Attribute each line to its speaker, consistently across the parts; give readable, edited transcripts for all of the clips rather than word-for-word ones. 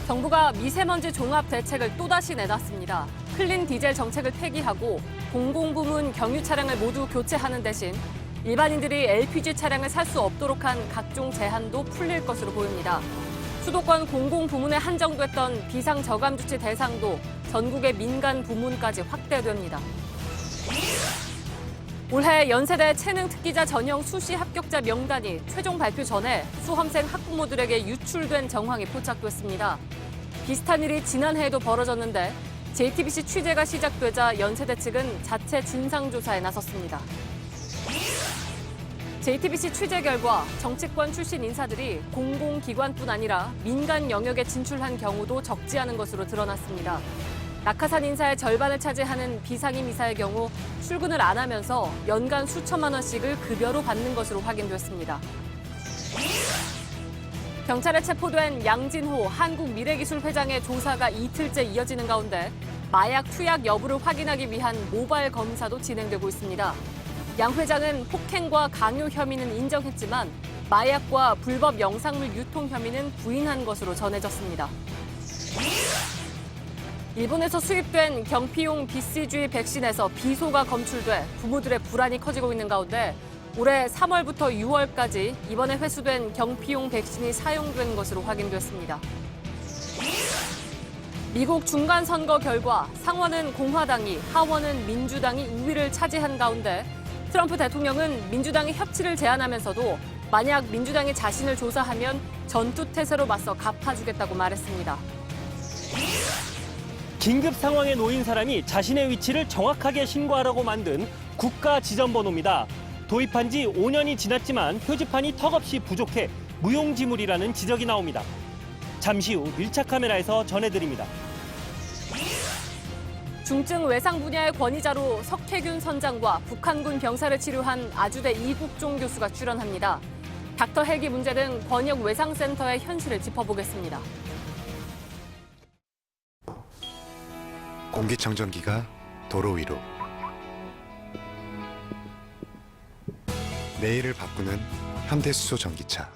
Speaker 1: 정부가 미세먼지 종합 대책을 또다시 내놨습니다. 클린 디젤 정책을 폐기하고 공공부문 경유 차량을 모두 교체하는 대신 일반인들이 LPG 차량을 살 수 없도록 한 각종 제한도 풀릴 것으로 보입니다. 수도권 공공부문에 한정됐던 비상저감주치 대상도 전국의 민간 부문까지 확대됩니다. 올해 연세대 체능특기자 전형 수시 합격자 명단이 최종 발표 전에 수험생 학부모들에게 유출된 정황이 포착됐습니다. 비슷한 일이 지난해에도 벌어졌는데 JTBC 취재가 시작되자 연세대 측은 자체 진상조사에 나섰습니다. JTBC 취재 결과 정치권 출신 인사들이 공공기관뿐 아니라 민간 영역에 진출한 경우도 적지 않은 것으로 드러났습니다. 낙하산 인사의 절반을 차지하는 비상임 이사의 경우 출근을 안 하면서 연간 수천만 원씩을 급여로 받는 것으로 확인됐습니다. 경찰에 체포된 양진호 한국미래기술 회장의 조사가 이틀째 이어지는 가운데 마약 투약 여부를 확인하기 위한 모바일 검사도 진행되고 있습니다. 양 회장은 폭행과 강요 혐의는 인정했지만 마약과 불법 영상물 유통 혐의는 부인한 것으로 전해졌습니다. 일본에서 수입된 경피용 BCG 백신에서 비소가 검출돼 부모들의 불안이 커지고 있는 가운데 올해 3월부터 6월까지 이번에 회수된 경피용 백신이 사용된 것으로 확인됐습니다. 미국 중간선거 결과 상원은 공화당이, 하원은 민주당이 우위를 차지한 가운데 트럼프 대통령은 민주당이 협치를 제안하면서도 만약 민주당이 자신을 조사하면 전투태세로 맞서 갚아주겠다고 말했습니다.
Speaker 2: 긴급 상황에 놓인 사람이 자신의 위치를 정확하게 신고하라고 만든 국가지점번호입니다. 도입한 지 5년이 지났지만 표지판이 턱없이 부족해 무용지물이라는 지적이 나옵니다. 잠시 후 밀착 카메라에서 전해드립니다.
Speaker 1: 중증 외상 분야의 권위자로 석혜균 선장과 북한군 병사를 치료한 아주대 이국종 교수가 출연합니다. 닥터 헬기 문제 등 번역 외상센터의 현실을 짚어보겠습니다.
Speaker 3: 공기청정기가 도로 위로. 내일을 바꾸는 현대수소 전기차.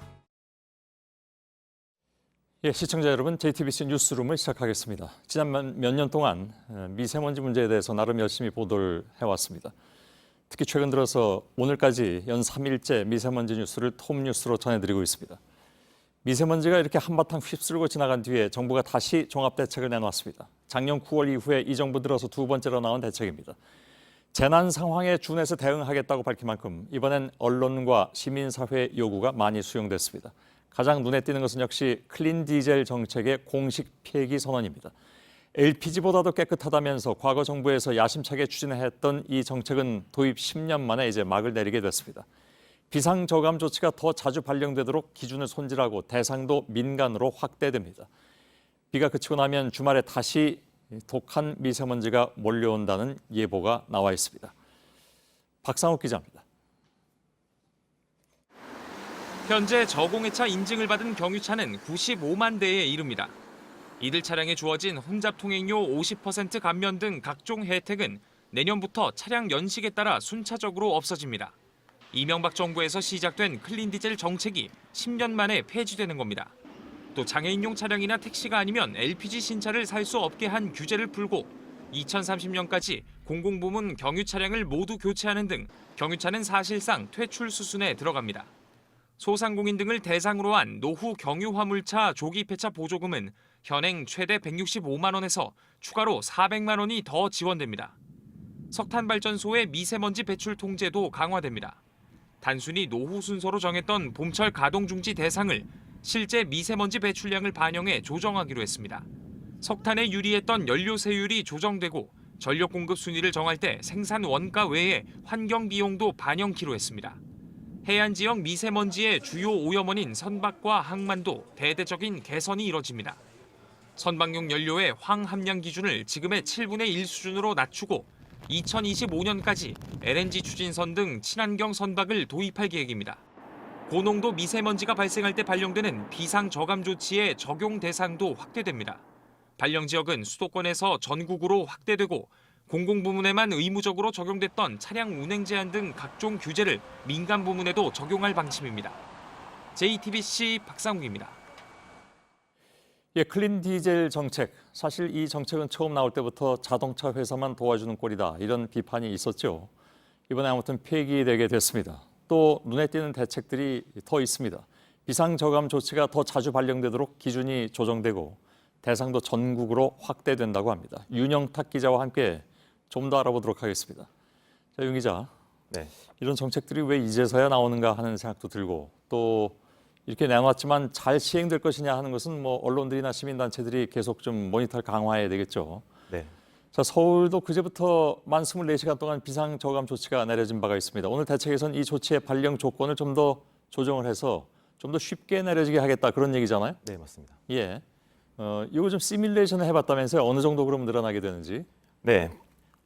Speaker 4: 예, 시청자 여러분, JTBC 뉴스룸을 시작하겠습니다. 지난 몇 년 동안 미세먼지 문제에 대해서 나름 열심히 보도를 해왔습니다. 특히 최근 들어서 오늘까지 연 3일째 미세먼지 뉴스를 톱뉴스로 전해드리고 있습니다. 미세먼지가 이렇게 한바탕 휩쓸고 지나간 뒤에 정부가 다시 종합대책을 내놨습니다. 작년 9월 이후에 이 정부 들어서 두 번째로 나온 대책입니다. 재난 상황에 준해서 대응하겠다고 밝힌 만큼 이번엔 언론과 시민사회의 요구가 많이 수용됐습니다. 가장 눈에 띄는 것은 역시 클린 디젤 정책의 공식 폐기 선언입니다. LPG보다도 깨끗하다면서 과거 정부에서 야심차게 추진했던 이 정책은 도입 10년 만에 이제 막을 내리게 됐습니다. 비상저감 조치가 더 자주 발령되도록 기준을 손질하고 대상도 민간으로 확대됩니다. 비가 그치고 나면 주말에 다시 독한 미세먼지가 몰려온다는 예보가 나와 있습니다. 박상욱 기자입니다.
Speaker 5: 현재 저공해차 인증을 받은 경유차는 95만 대에 이릅니다. 이들 차량에 주어진 혼잡 통행료 50% 감면 등 각종 혜택은 내년부터 차량 연식에 따라 순차적으로 없어집니다. 이명박 정부에서 시작된 클린 디젤 정책이 10년 만에 폐지되는 겁니다. 또 장애인용 차량이나 택시가 아니면 LPG 신차를 살 수 없게 한 규제를 풀고 2030년까지 공공부문 경유 차량을 모두 교체하는 등 경유차는 사실상 퇴출 수순에 들어갑니다. 소상공인 등을 대상으로 한 노후 경유 화물차 조기 폐차 보조금은 현행 최대 165만 원에서 추가로 400만 원이 더 지원됩니다. 석탄발전소의 미세먼지 배출 통제도 강화됩니다. 단순히 노후 순서로 정했던 봄철 가동 중지 대상을 실제 미세먼지 배출량을 반영해 조정하기로 했습니다. 석탄에 유리했던 연료세율이 조정되고 전력 공급 순위를 정할 때 생산 원가 외에 환경 비용도 반영키로 했습니다. 해안 지역 미세먼지의 주요 오염원인 선박과 항만도 대대적인 개선이 이뤄집니다. 선박용 연료의 황 함량 기준을 지금의 7분의 1 수준으로 낮추고 2025년까지 LNG 추진선 등 친환경 선박을 도입할 계획입니다. 고농도 미세먼지가 발생할 때 발령되는 비상저감 조치의 적용 대상도 확대됩니다. 발령 지역은 수도권에서 전국으로 확대되고 공공부문에만 의무적으로 적용됐던 차량 운행 제한 등 각종 규제를 민간 부문에도 적용할 방침입니다. JTBC 박상욱입니다.
Speaker 4: 예, 클린 디젤 정책. 사실 이 정책은 처음 나올 때부터 자동차 회사만 도와주는 꼴이다. 이런 비판이 있었죠. 이번에 아무튼 폐기되게 됐습니다. 또 눈에 띄는 대책들이 더 있습니다. 비상저감 조치가 더 자주 발령되도록 기준이 조정되고 대상도 전국으로 확대된다고 합니다. 윤영탁 기자와 함께 좀 더 알아보도록 하겠습니다. 자, 윤 기자.
Speaker 6: 네.
Speaker 4: 이런 정책들이 왜 이제서야 나오는가 하는 생각도 들고 또 이렇게 내놓았지만 잘 시행될 것이냐 하는 것은 뭐 언론들이나 시민단체들이 계속 좀 모니터를 강화해야 되겠죠.
Speaker 6: 네.
Speaker 4: 자, 서울도 그제부터 만 24시간 동안 비상저감 조치가 내려진 바가 있습니다. 오늘 대책에서는 이 조치의 발령 조건을 좀 더 조정을 해서 좀 더 쉽게 내려지게 하겠다 그런 얘기잖아요.
Speaker 6: 네, 맞습니다.
Speaker 4: 예. 이거 좀 시뮬레이션을 해봤다면서요. 어느 정도 그럼 늘어나게 되는지.
Speaker 6: 네.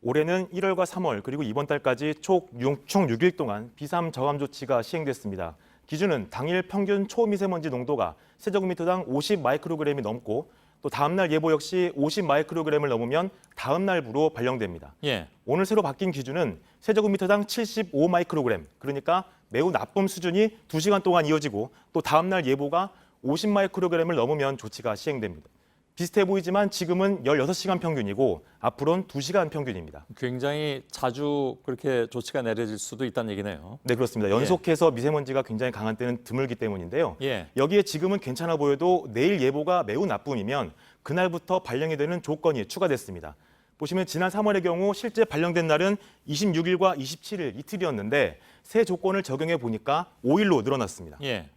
Speaker 6: 올해는 1월과 3월 그리고 이번 달까지 총 6일 동안 비상저감 조치가 시행됐습니다. 기준은 당일 평균 초미세먼지 농도가 세제곱미터당 50 마이크로그램이 넘고 또 다음 날 예보 역시 50 마이크로그램을 넘으면 다음 날부로 발령됩니다.
Speaker 4: 예.
Speaker 6: 오늘 새로 바뀐 기준은 세제곱미터당 75 마이크로그램, 그러니까 매우 나쁨 수준이 2시간 동안 이어지고 또 다음 날 예보가 50 마이크로그램을 넘으면 조치가 시행됩니다. 비슷해 보이지만 지금은 16시간 평균이고 앞으로는 2시간 평균입니다.
Speaker 4: 굉장히 자주 그렇게 조치가 내려질 수도 있다는 얘기네요.
Speaker 6: 네, 그렇습니다. 연속해서 미세먼지가 굉장히 강한 때는 드물기 때문인데요.
Speaker 4: 예.
Speaker 6: 여기에 지금은 괜찮아 보여도 내일 예보가 매우 나쁨이면 그날부터 발령이 되는 조건이 추가됐습니다. 보시면 지난 3월의 경우 실제 발령된 날은 26일과 27일 이틀이었는데 새 조건을 적용해 보니까 5일로 늘어났습니다.
Speaker 4: 예.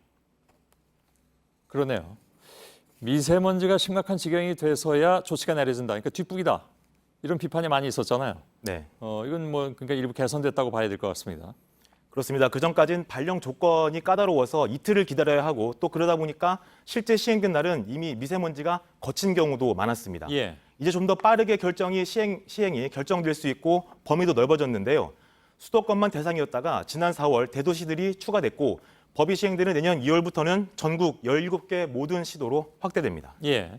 Speaker 4: 그러네요. 미세먼지가 심각한 지경이 돼서야 조치가 내려진다. 그러니까 뒷북이다. 이런 비판이 많이 있었잖아요.
Speaker 6: 네,
Speaker 4: 이건 뭐 그러니까 일부 개선됐다고 봐야 될 것 같습니다.
Speaker 6: 그렇습니다. 그전까지는 발령 조건이 까다로워서 이틀을 기다려야 하고 또 그러다 보니까 실제 시행된 날은 이미 미세먼지가 거친 경우도 많았습니다.
Speaker 4: 예.
Speaker 6: 이제 좀 더 빠르게 시행이 결정될 수 있고 범위도 넓어졌는데요. 수도권만 대상이었다가 지난 4월 대도시들이 추가됐고 법이 시행되는 내년 2월부터는 전국 17개 모든 시도로 확대됩니다.
Speaker 4: 예.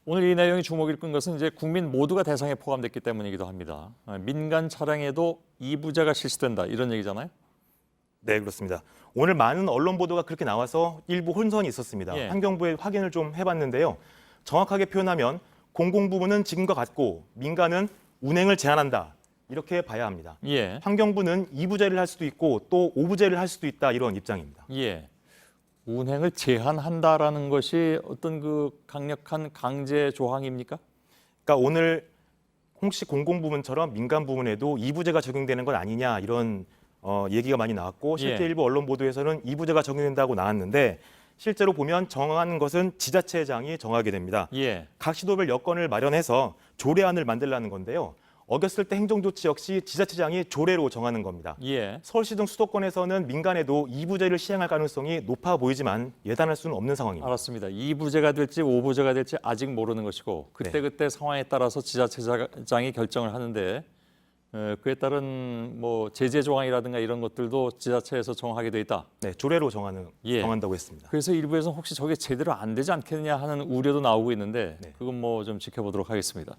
Speaker 4: 오늘 이 내용이 주목을 끈 것은 이제 국민 모두가 대상에 포함됐기 때문이기도 합니다. 민간 차량에도 이부제가 실시된다 이런 얘기잖아요.
Speaker 6: 네, 그렇습니다. 오늘 많은 언론 보도가 그렇게 나와서 일부 혼선이 있었습니다.
Speaker 4: 예.
Speaker 6: 환경부에 확인을 좀 해봤는데요. 정확하게 표현하면 공공부문은 지금과 같고 민간은 운행을 제한한다. 이렇게 봐야 합니다.
Speaker 4: 예.
Speaker 6: 환경부는 2부제를 할 수도 있고 또 5부제를 할 수도 있다 이런 입장입니다.
Speaker 4: 예. 운행을 제한한다라는 것이 어떤 그 강력한 강제 조항입니까?
Speaker 6: 그러니까 오늘 혹시 공공부문처럼 민간 부문에도 2부제가 적용되는 건 아니냐 이런 얘기가 많이 나왔고 실제
Speaker 4: 예.
Speaker 6: 일부 언론 보도에서는 2부제가 적용된다고 나왔는데 실제로 보면 정하는 것은 지자체장이 정하게 됩니다.
Speaker 4: 예.
Speaker 6: 각 시도별 여건을 마련해서 조례안을 만들라는 건데요. 어겼을 때 행정조치 역시 지자체장이 조례로 정하는 겁니다.
Speaker 4: 예.
Speaker 6: 서울시 등 수도권에서는 민간에도 2부제를 시행할 가능성이 높아 보이지만 예단할 수는 없는 상황입니다.
Speaker 4: 알았습니다. 2부제가 될지 5부제가 될지 아직 모르는 것이고 그때 상황에 따라서 지자체장이 결정을 하는데 그에 따른 뭐 제재 조항이라든가 이런 것들도 지자체에서 정하게 돼 있다.
Speaker 6: 네, 조례로
Speaker 4: 예.
Speaker 6: 정한다고 했습니다.
Speaker 4: 그래서 일부에서 혹시 저게 제대로 안 되지 않겠느냐 하는 우려도 나오고 있는데
Speaker 6: 네.
Speaker 4: 그건 뭐 좀 지켜보도록 하겠습니다.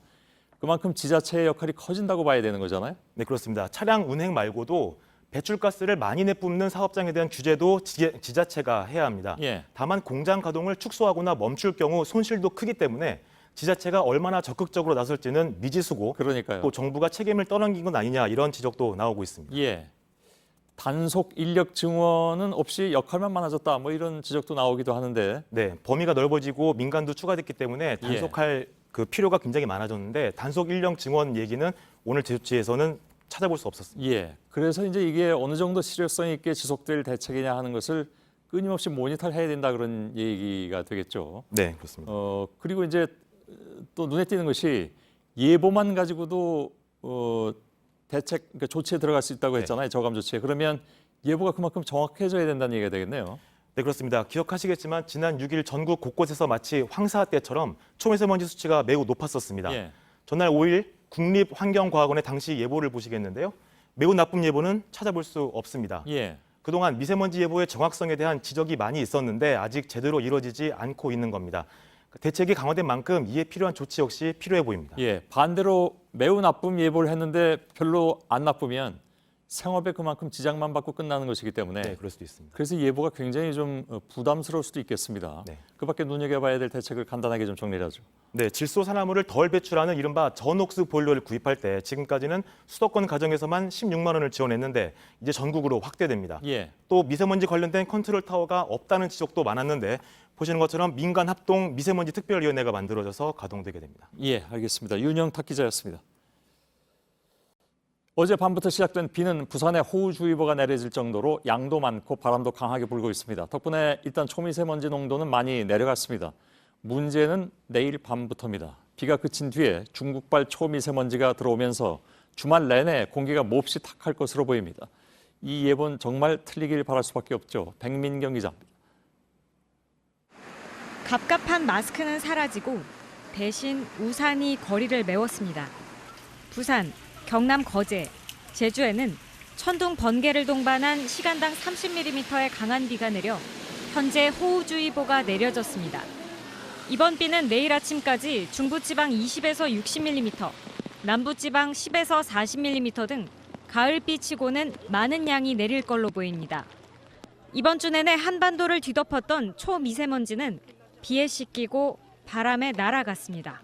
Speaker 4: 그만큼 지자체의 역할이 커진다고 봐야 되는 거잖아요.
Speaker 6: 네, 그렇습니다. 차량 운행 말고도 배출가스를 많이 내뿜는 사업장에 대한 규제도 지자체가 해야 합니다.
Speaker 4: 예.
Speaker 6: 다만 공장 가동을 축소하거나 멈출 경우 손실도 크기 때문에 지자체가 얼마나 적극적으로 나설지는 미지수고
Speaker 4: 그러니까요.
Speaker 6: 또 정부가 책임을 떠넘긴 건 아니냐 이런 지적도 나오고 있습니다.
Speaker 4: 예. 단속 인력 증원은 없이 역할만 많아졌다. 뭐 이런 지적도 나오기도 하는데.
Speaker 6: 네, 범위가 넓어지고 민간도 추가됐기 때문에 단속할 그 필요가 굉장히 많아졌는데 단속 인력 증원 얘기는 오늘 제조치에서는 찾아볼 수 없었습니다.
Speaker 4: 예. 그래서 이제 이게 어느 정도 실효성 있게 지속될 대책이냐 하는 것을 끊임없이 모니터를 해야 된다 그런 얘기가 되겠죠.
Speaker 6: 네, 그렇습니다.
Speaker 4: 그리고 이제 또 눈에 띄는 것이 예보만 가지고도 대책 그러니까 조치에 들어갈 수 있다고 했잖아요. 저감 조치에. 그러면 예보가 그만큼 정확해져야 된다는 얘기가 되겠네요.
Speaker 6: 네, 그렇습니다. 기억하시겠지만 지난 6일 전국 곳곳에서 마치 황사 때처럼 초미세먼지 수치가 매우 높았었습니다.
Speaker 4: 예.
Speaker 6: 전날 5일 국립환경과학원의 당시 예보를 보시겠는데요. 매우 나쁜 예보는 찾아볼 수 없습니다.
Speaker 4: 예.
Speaker 6: 그동안 미세먼지 예보의 정확성에 대한 지적이 많이 있었는데 아직 제대로 이루어지지 않고 있는 겁니다. 대책이 강화된 만큼 이에 필요한 조치 역시 필요해 보입니다.
Speaker 4: 예. 반대로 매우 나쁨 예보를 했는데 별로 안 나쁘면 생업에 그만큼 지장만 받고 끝나는 것이기 때문에
Speaker 6: 네, 그럴 수도 있습니다.
Speaker 4: 그래서 예보가 굉장히 좀 부담스러울 수도 있겠습니다.
Speaker 6: 네.
Speaker 4: 그밖에 눈여겨봐야 될 대책을 간단하게 좀 정리를 하죠.
Speaker 6: 네, 질소산화물을 덜 배출하는 이른바 전옥수 보일러를 구입할 때 지금까지는 수도권 가정에서만 16만 원을 지원했는데 이제 전국으로 확대됩니다.
Speaker 4: 예.
Speaker 6: 또 미세먼지 관련된 컨트롤 타워가 없다는 지적도 많았는데 보시는 것처럼 민간 합동 미세먼지 특별위원회가 만들어져서 가동되게 됩니다.
Speaker 4: 예, 알겠습니다. 윤영탁 기자였습니다. 어제 밤부터 시작된 비는 부산에 호우주의보가 내려질 정도로 양도 많고 바람도 강하게 불고 있습니다. 덕분에 일단 초미세먼지 농도는 많이 내려갔습니다. 문제는 내일 밤부터입니다. 비가 그친 뒤에 중국발 초미세먼지가 들어오면서 주말 내내 공기가 몹시 탁할 것으로 보입니다. 이 예보는 정말 틀리길 바랄 수밖에 없죠. 백민경 기자입니다.
Speaker 7: 갑갑한 마스크는 사라지고 대신 우산이 거리를 메웠습니다. 부산, 경남 거제, 제주에는 천둥 번개를 동반한 시간당 30mm의 강한 비가 내려 현재 호우주의보가 내려졌습니다. 이번 비는 내일 아침까지 중부지방 20에서 60mm, 남부지방 10에서 40mm 등 가을비치고는 많은 양이 내릴 걸로 보입니다. 이번 주 내내 한반도를 뒤덮었던 초미세먼지는 비에 씻기고 바람에 날아갔습니다.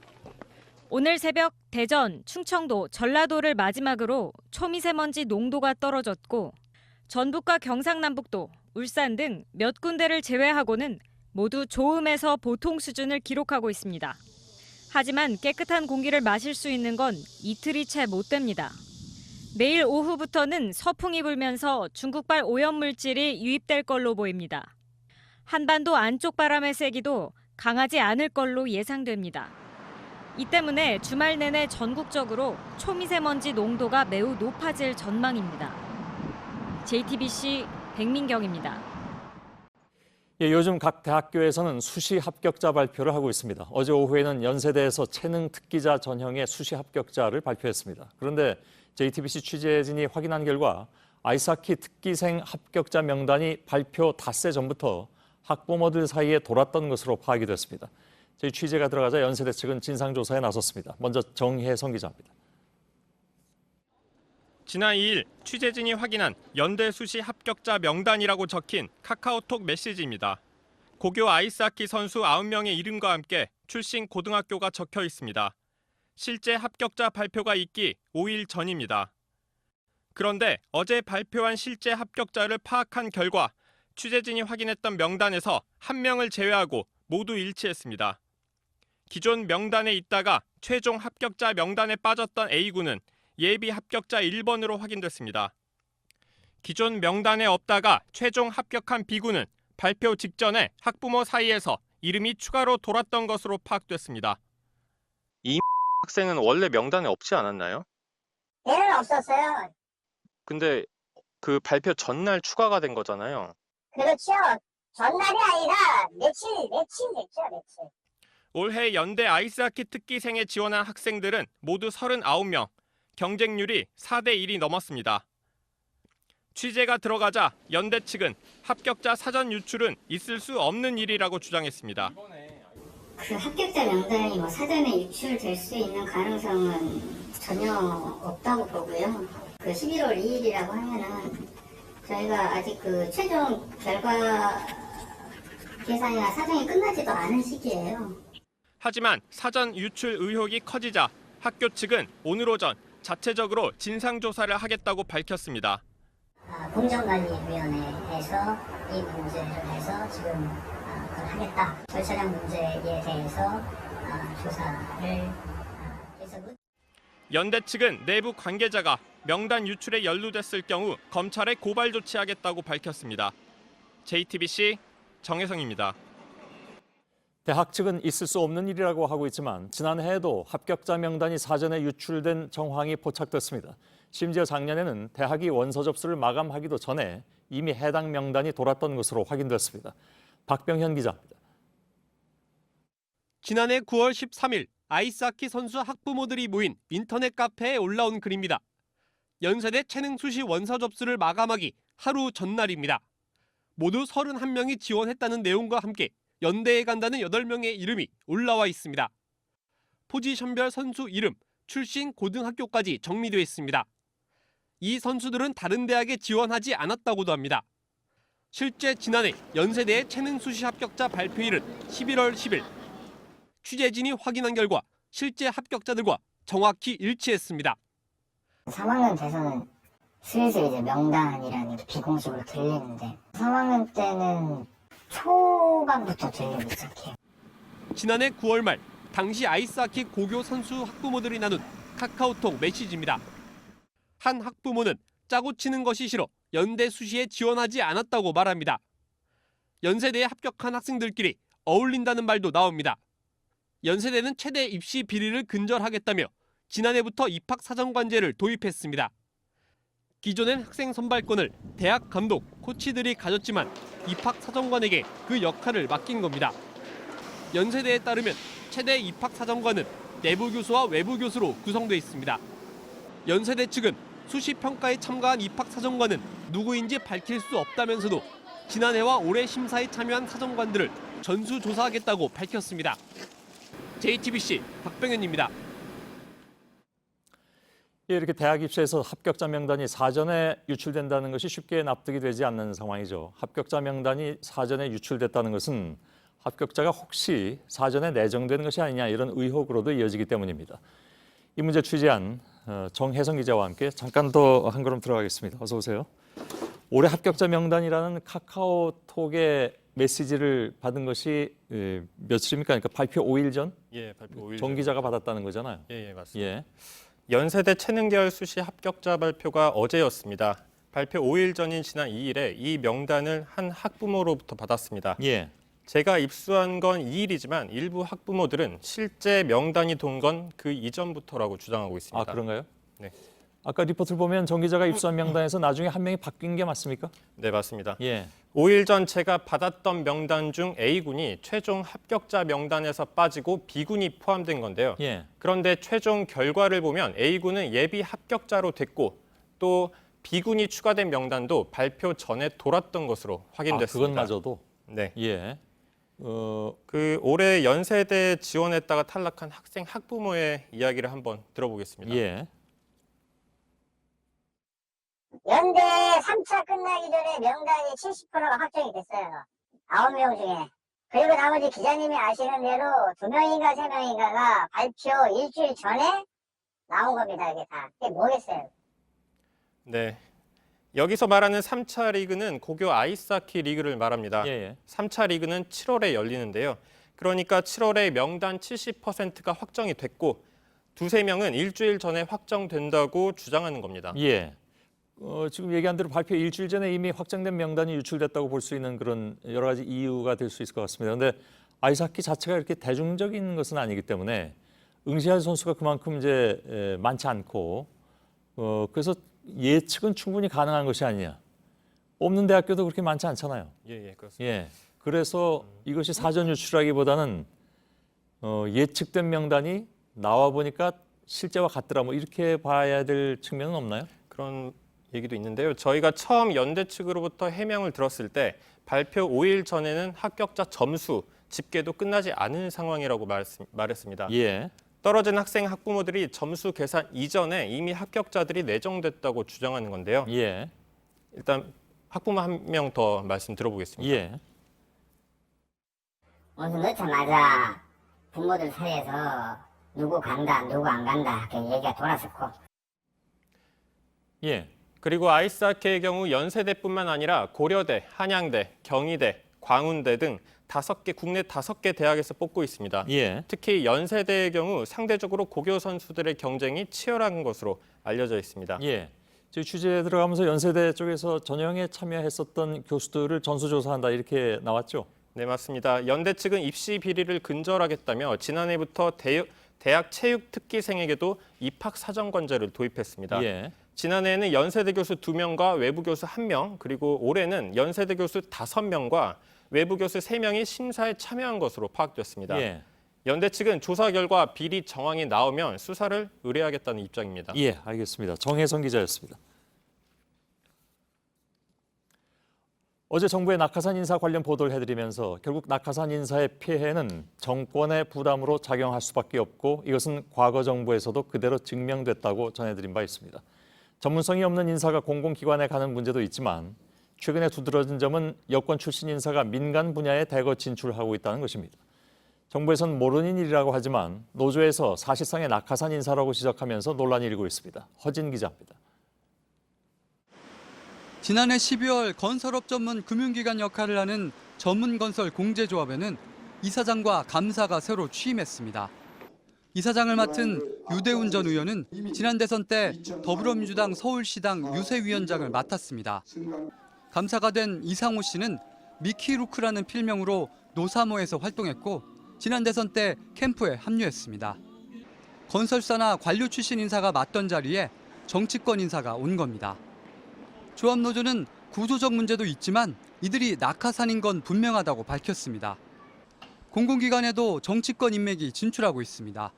Speaker 7: 오늘 새벽 대전, 충청도, 전라도를 마지막으로 초미세먼지 농도가 떨어졌고 전북과 경상남북도, 울산 등 몇 군데를 제외하고는 모두 좋음에서 보통 수준을 기록하고 있습니다. 하지만 깨끗한 공기를 마실 수 있는 건 이틀이 채 못 됩니다. 내일 오후부터는 서풍이 불면서 중국발 오염물질이 유입될 걸로 보입니다. 한반도 안쪽 바람의 세기도 강하지 않을 걸로 예상됩니다. 이 때문에 주말 내내 전국적으로 초미세먼지 농도가 매우 높아질 전망입니다. JTBC 백민경입니다.
Speaker 4: 예, 요즘 각 대학교에서는 수시 합격자 발표를 하고 있습니다. 어제 오후에는 연세대에서 체능 특기자 전형의 수시 합격자를 발표했습니다. 그런데 JTBC 취재진이 확인한 결과 아이스하키 특기생 합격자 명단이 발표 닷새 전부터 학부모들 사이에 돌았던 것으로 파악이 됐습니다. 저희 취재가 들어가자 연세대 측은 진상조사에 나섰습니다. 먼저 정혜성 기자입니다.
Speaker 8: 지난 2일 취재진이 확인한 연대 수시 합격자 명단이라고 적힌 카카오톡 메시지입니다. 고교 아이스하키 선수 9명의 이름과 함께 출신 고등학교가 적혀 있습니다. 실제 합격자 발표가 있기 5일 전입니다. 그런데 어제 발표한 실제 합격자를 파악한 결과 취재진이 확인했던 명단에서 1명을 제외하고 모두 일치했습니다. 기존 명단에 있다가 최종 합격자 명단에 빠졌던 A군은 예비 합격자 1번으로 확인됐습니다. 기존 명단에 없다가 최종 합격한 B군은 발표 직전에 학부모 사이에서 이름이 추가로 돌았던 것으로 파악됐습니다.
Speaker 9: 이 학생은 원래 명단에 없지 않았나요?
Speaker 10: 얘는 없었어요.
Speaker 9: 근데 그 발표 전날 추가가 된 거잖아요.
Speaker 10: 그렇죠. 전날이 아니라 며칠 됐죠, 며칠.
Speaker 8: 올해 연대 아이스하키 특기생에 지원한 학생들은 모두 39명, 경쟁률이 4대 1이 넘었습니다. 취재가 들어가자 연대 측은 합격자 사전 유출은 있을 수 없는 일이라고 주장했습니다.
Speaker 10: 그 합격자 명단이 사전에 유출될 수 있는 가능성은 전혀 없다고 보고요. 그 11월 2일이라고 하면은 저희가 아직 그 최종 결과 계산이나 사정이 끝나지도 않은 시기예요.
Speaker 8: 하지만 사전 유출 의혹이 커지자 학교 측은 오늘 오전 자체적으로 진상조사를 하겠다고 밝혔습니다.
Speaker 10: 공정관리위원회에서 이 문제를 해서 지금 그걸 하겠다. 절차량 문제에 대해서 조사를 해서
Speaker 8: 연대 측은 내부 관계자가 명단 유출에 연루됐을 경우 검찰에 고발 조치하겠다고 밝혔습니다. JTBC 정혜성입니다.
Speaker 4: 대학 측은 있을 수 없는 일이라고 하고 있지만 지난해에도 합격자 명단이 사전에 유출된 정황이 포착됐습니다. 심지어 작년에는 대학이 원서 접수를 마감하기도 전에 이미 해당 명단이 돌았던 것으로 확인됐습니다. 박병현 기자입니다.
Speaker 11: 지난해 9월 13일 아이스하키 선수 학부모들이 모인 인터넷 카페에 올라온 글입니다. 연세대 체능 수시 원서 접수를 마감하기 하루 전날입니다. 모두 31명이 지원했다는 내용과 함께 연대에 간다는 8명의 이름이 올라와 있습니다. 포지션별 선수 이름, 출신 고등학교까지 정리되어 있습니다. 이 선수들은 다른 대학에 지원하지 않았다고도 합니다. 실제 지난해 연세대의 체능 수시 합격자 발표일은 11월 10일. 취재진이 확인한 결과 실제 합격자들과 정확히 일치했습니다.
Speaker 10: 3학년 돼서는 슬슬 이제 명단이라는 게 비공식으로 들리는데 3학년 때는 초반부터 들리기 시작해요.
Speaker 11: 지난해 9월 말 당시 아이스하키 고교 선수 학부모들이 나눈 카카오톡 메시지입니다. 한 학부모는 짜고 치는 것이 싫어 연대 수시에 지원하지 않았다고 말합니다. 연세대에 합격한 학생들끼리 어울린다는 말도 나옵니다. 연세대는 최대 입시 비리를 근절하겠다며 지난해부터 입학사정관제를 도입했습니다. 기존엔 학생 선발권을 대학 감독, 코치들이 가졌지만 입학사정관에게 그 역할을 맡긴 겁니다. 연세대에 따르면 최대 입학사정관은 내부 교수와 외부 교수로 구성돼 있습니다. 연세대 측은 수시 평가에 참가한 입학사정관은 누구인지 밝힐 수 없다면서도 지난해와 올해 심사에 참여한 사정관들을 전수조사하겠다고 밝혔습니다. JTBC 박병현입니다.
Speaker 4: 이렇게 대학 입시에서 합격자 명단이 사전에 유출된다는 것이 쉽게 납득이 되지 않는 상황이죠. 합격자 명단이 사전에 유출됐다는 것은 합격자가 혹시 사전에 내정되는 것이 아니냐 이런 의혹으로도 이어지기 때문입니다. 이 문제 취재한 정혜성 기자와 함께 잠깐 더 한 걸음 들어가겠습니다. 어서 오세요. 올해 합격자 명단이라는 카카오톡의 메시지를 받은 것이 며칠입니까? 그러니까 발표 5일 전?
Speaker 8: 예, 발표 5일
Speaker 4: 정 기자가 받았다는 거잖아요.
Speaker 8: 예, 맞습니다.
Speaker 4: 예.
Speaker 8: 연세대 체능계열 수시 합격자 발표가 어제였습니다. 발표 5일 전인 지난 2일에 이 명단을 한 학부모로부터 받았습니다.
Speaker 4: 예.
Speaker 8: 제가 입수한 건 2일이지만 일부 학부모들은 실제 명단이 돈 건 그 이전부터라고 주장하고 있습니다.
Speaker 4: 아, 그런가요?
Speaker 8: 네.
Speaker 4: 아까 리포트를 보면 정 기자가 입수한 명단에서 나중에 한 명이 바뀐 게 맞습니까?
Speaker 8: 네, 맞습니다.
Speaker 4: 예.
Speaker 8: 5일 전 제가 받았던 명단 중 A군이 최종 합격자 명단에서 빠지고 B군이 포함된 건데요.
Speaker 4: 예.
Speaker 8: 그런데 최종 결과를 보면 A군은 예비 합격자로 됐고 또 B군이 추가된 명단도 발표 전에 돌았던 것으로 확인됐습니다.
Speaker 4: 그것마저도.
Speaker 8: 네.
Speaker 4: 예.
Speaker 8: 그 올해 연세대 지원했다가 탈락한 학생 학부모의 이야기를 한번 들어보겠습니다.
Speaker 4: 예.
Speaker 10: 연대 3차 끝나기 전에 명단이 70%가 확정이 됐어요. 9명 중에. 그리고 나머지 기자님이 아시는 대로 2명인가 3명인가가 발표 일주일 전에 나온 겁니다. 이게 다. 이게 뭐겠어요?
Speaker 8: 네. 여기서 말하는 3차 리그는 고교 아이스하키 리그를 말합니다.
Speaker 4: 예.
Speaker 8: 3차 리그는 7월에 열리는데요. 그러니까 7월에 명단 70%가 확정이 됐고 두세 명은 일주일 전에 확정된다고 주장하는 겁니다.
Speaker 4: 예. 지금 얘기한 대로 발표 일주일 전에 이미 확정된 명단이 유출됐다고 볼 수 있는 그런 여러 가지 이유가 될 수 있을 것 같습니다. 그런데 아이스하키 자체가 이렇게 대중적인 것은 아니기 때문에 응시할 선수가 그만큼 이제 많지 않고 그래서 예측은 충분히 가능한 것이 아니냐. 없는 대학교도 그렇게 많지 않잖아요.
Speaker 8: 예, 그렇습니다.
Speaker 4: 예. 그래서 이것이 사전 유출하기보다는 예측된 명단이 나와 보니까 실제와 같더라. 뭐 이렇게 봐야 될 측면은 없나요?
Speaker 8: 그런 얘기도 있는데요. 저희가 처음 연대 측으로부터 해명을 들었을 때 발표 5일 전에는 합격자 점수 집계도 끝나지 않은 상황이라고 말했습니다.
Speaker 4: 예.
Speaker 8: 떨어진 학생 학부모들이 점수 계산 이전에 이미 합격자들이 내정됐다고 주장하는 건데요.
Speaker 4: 예.
Speaker 8: 일단 학부모 한 명 더 말씀 들어보겠습니다.
Speaker 4: 예.
Speaker 10: 오늘 넣자마자 부모들 사이에서 누구 간다, 누구 안 간다 이렇게 얘기가 돌았었고.
Speaker 4: 예.
Speaker 8: 그리고 아이스하키의 경우 연세대뿐만 아니라 고려대, 한양대, 경희대, 광운대 등 국내 5개 대학에서 뽑고 있습니다.
Speaker 4: 예.
Speaker 8: 특히 연세대의 경우 상대적으로 고교 선수들의 경쟁이 치열한 것으로 알려져 있습니다.
Speaker 4: 예. 저희 취재에 들어가면서 연세대 쪽에서 전형에 참여했었던 교수들을 전수조사한다 이렇게 나왔죠?
Speaker 8: 네, 맞습니다. 연대 측은 입시 비리를 근절하겠다며 지난해부터 대학 체육 특기생에게도 입학 사정관제를 도입했습니다.
Speaker 4: 예.
Speaker 8: 지난해에는 연세대 교수 2명과 외부 교수 1명, 그리고 올해는 연세대 교수 5명과 외부 교수 3명이 심사에 참여한 것으로 파악됐습니다.
Speaker 4: 예.
Speaker 8: 연대 측은 조사 결과 비리 정황이 나오면 수사를 의뢰하겠다는 입장입니다.
Speaker 4: 예, 알겠습니다. 정혜성 기자였습니다. 어제 정부의 낙하산 인사 관련 보도를 해드리면서 결국 낙하산 인사의 피해는 정권의 부담으로 작용할 수밖에 없고 이것은 과거 정부에서도 그대로 증명됐다고 전해드린 바 있습니다. 전문성이 없는 인사가 공공기관에 가는 문제도 있지만 최근에 두드러진 점은 여권 출신 인사가 민간 분야에 대거 진출하고 있다는 것입니다. 정부에선 모르는 일이라고 하지만 노조에서 사실상의 낙하산 인사라고 지적하면서 논란이 일고 있습니다. 허진 기자입니다.
Speaker 12: 지난해 12월 건설업 전문 금융기관 역할을 하는 전문건설 공제조합에는 이사장과 감사가 새로 취임했습니다. 이사장을 맡은 유대훈 전 의원은 지난 대선 때 더불어민주당 서울시당 유세위원장을 맡았습니다. 감사가 된 이상호 씨는 미키루크라는 필명으로 노사모에서 활동했고 지난 대선 때 캠프에 합류했습니다. 건설사나 관료 출신 인사가 맡던 자리에 정치권 인사가 온 겁니다. 조합노조는 구조적 문제도 있지만 이들이 낙하산인 건 분명하다고 밝혔습니다. 공공기관에도 정치권 인맥이 진출하고 있습니다.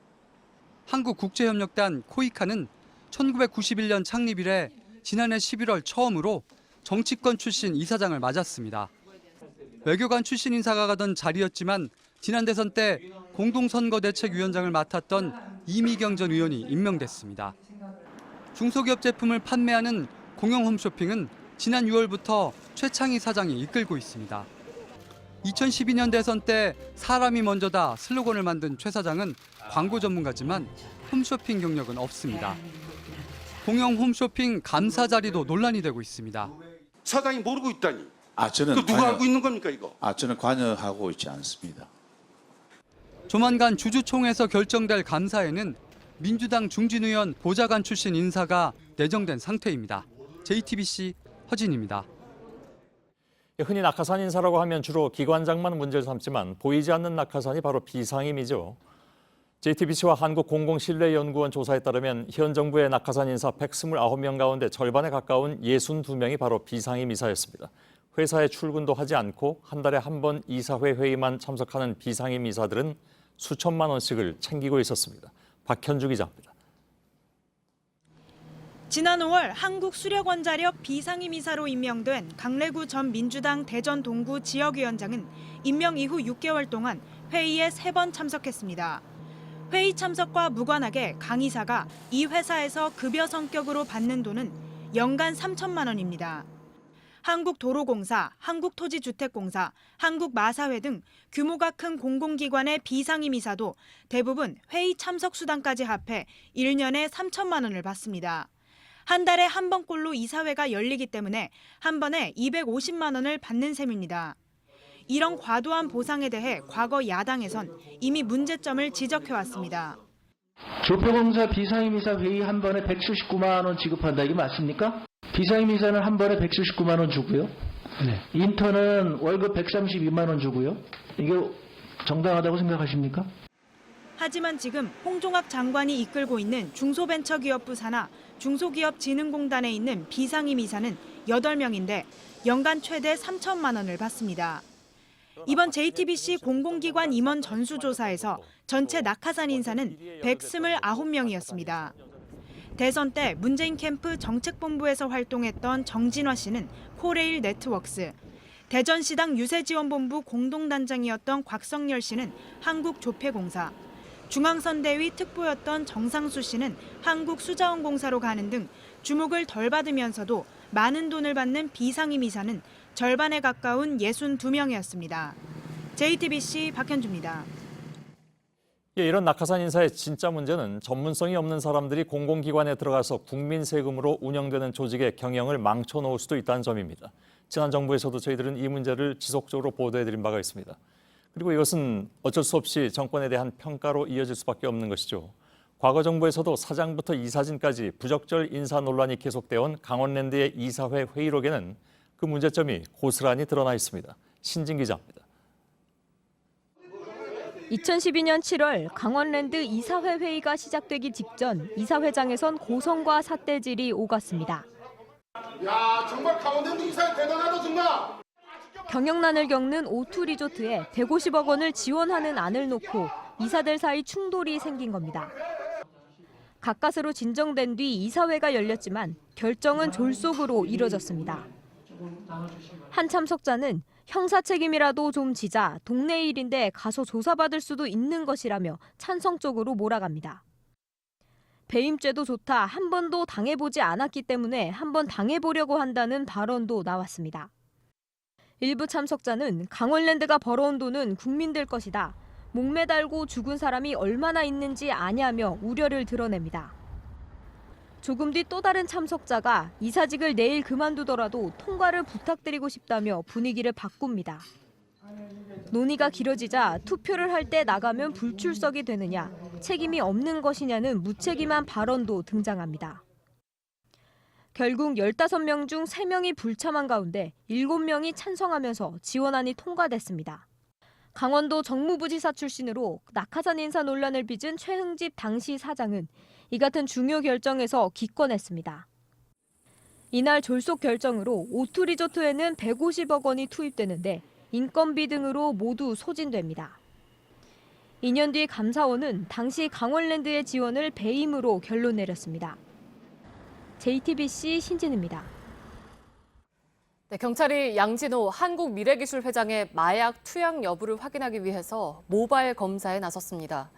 Speaker 12: 한국국제협력단 코이카는 1991년 창립 이래 지난해 11월 처음으로 정치권 출신 이사장을 맞았습니다. 외교관 출신 인사가 가던 자리였지만 지난 대선 때 공동선거대책위원장을 맡았던 이미경 전 의원이 임명됐습니다. 중소기업 제품을 판매하는 공영 홈쇼핑은 지난 6월부터 최창희 사장이 이끌고 있습니다. 2012년 대선 때 사람이 먼저다 슬로건을 만든 최 사장은 광고 전문가지만 홈쇼핑 경력은 없습니다. 공영 홈쇼핑 감사 자리도 논란이 되고 있습니다.
Speaker 13: 사장이 모르고 있다니.
Speaker 14: 저는
Speaker 13: 또 누가 알고 있는 겁니까 이거?
Speaker 14: 저는 관여하고 있지 않습니다.
Speaker 12: 조만간 주주총회에서 결정될 감사에는 민주당 중진 의원 보좌관 출신 인사가 내정된 상태입니다. JTBC 허진입니다.
Speaker 4: 흔히 낙하산 인사라고 하면 주로 기관장만 문제를 삼지만 보이지 않는 낙하산이 바로 비상임이죠. JTBC와 한국공공신뢰연구원 조사에 따르면 현 정부의 낙하산 인사 129명 가운데 절반에 가까운 62명이 바로 비상임 이사였습니다. 회사에 출근도 하지 않고 한 달에 한 번 이사회 회의만 참석하는 비상임 이사들은 수천만 원씩을 챙기고 있었습니다. 박현주 기자입니다.
Speaker 15: 지난 5월 한국수력원자력 비상임 이사로 임명된 강래구 전 민주당 대전 동구 지역위원장은 임명 이후 6개월 동안 회의에 3번 참석했습니다. 회의 참석과 무관하게 강 이사가 이 회사에서 급여 성격으로 받는 돈은 연간 3천만 원입니다. 한국도로공사, 한국토지주택공사, 한국마사회 등 규모가 큰 공공기관의 비상임 이사도 대부분 회의 참석 수당까지 합해 1년에 3천만 원을 받습니다. 한 달에 한 번꼴로 이사회가 열리기 때문에 한 번에 250만 원을 받는 셈입니다. 이런 과도한 보상에 대해 과거 야당에선 이미 문제점을 지적해왔습니다.
Speaker 16: 조폐공사 비상임이사 회의 한 번에 179만 원 지급한다. 이게 맞습니까? 비상임이사는 한 번에 179만 원 주고요. 네. 인턴은 월급 132만 원 주고요. 이게 정당하다고 생각하십니까?
Speaker 15: 하지만 지금 홍종학 장관이 이끌고 있는 중소벤처기업부 산하 중소기업진흥공단에 있는 비상임 이사는 8명인데 연간 최대 3천만 원을 받습니다. 이번 JTBC 공공기관 임원 전수조사에서 전체 낙하산 인사는 129명이었습니다. 대선 때 문재인 캠프 정책본부에서 활동했던 정진화 씨는 코레일 네트워크스, 대전시당 유세지원본부 공동단장이었던 곽성열 씨는 한국조폐공사, 중앙선대위 특보였던 정상수 씨는 한국수자원공사로 가는 등 주목을 덜 받으면서도 많은 돈을 받는 비상임 이사는 절반에 가까운 62명이었습니다. JTBC 박현주입니다.
Speaker 4: 이런 낙하산 인사의 진짜 문제는 전문성이 없는 사람들이 공공기관에 들어가서 국민 세금으로 운영되는 조직의 경영을 망쳐놓을 수도 있다는 점입니다. 지난 정부에서도 저희들은 이 문제를 지속적으로 보도해드린 바가 있습니다. 그리고 이것은 어쩔 수 없이 정권에 대한 평가로 이어질 수밖에 없는 것이죠. 과거 정부에서도 사장부터 이사진까지 부적절 인사 논란이 계속되어 온 강원랜드의 이사회 회의록에는 그 문제점이 고스란히 드러나 있습니다. 신진 기자입니다.
Speaker 17: 2012년 7월 강원랜드 이사회 회의가 시작되기 직전 이사회장에선 고성과 삿대질이 오갔습니다.
Speaker 13: 야, 정말 강원랜드 이사회 대단하다 정말.
Speaker 17: 경영난을 겪는 오투 리조트에 150억 원을 지원하는 안을 놓고 이사들 사이 충돌이 생긴 겁니다. 가까스로 진정된 뒤 이사회가 열렸지만 결정은 졸속으로 이뤄졌습니다. 한 참석자는 형사 책임이라도 좀 지자, 동네 일인데 가서 조사받을 수도 있는 것이라며 찬성적으로 몰아갑니다. 배임죄도 좋다. 한 번도 당해보지 않았기 때문에 한번 당해보려고 한다는 발언도 나왔습니다. 일부 참석자는 강원랜드가 벌어온 돈은 국민들 것이다. 목매달고 죽은 사람이 얼마나 있는지 아냐며 우려를 드러냅니다. 조금 뒤 또 다른 참석자가 이사직을 내일 그만두더라도 통과를 부탁드리고 싶다며 분위기를 바꿉니다. 논의가 길어지자 투표를 할 때 나가면 불출석이 되느냐, 책임이 없는 것이냐는 무책임한 발언도 등장합니다. 결국 15명 중 3명이 불참한 가운데 7명이 찬성하면서 지원안이 통과됐습니다. 강원도 정무부지사 출신으로 낙하산 인사 논란을 빚은 최흥집 당시 사장은 이 같은 중요 결정에서 기권했습니다. 이날 졸속 결정으로 오투 리조트에는 150억 원이 투입되는데 인건비 등으로 모두 소진됩니다. 2년 뒤 감사원은 당시 강원랜드의 지원을 배임으로 결론 내렸습니다. JTBC 신진입니다.
Speaker 1: 네, 경찰이 양진호 한국미래기술회장의 마약 투약 여부를 확인하기 위해서 모바일 검사에 나섰습니다.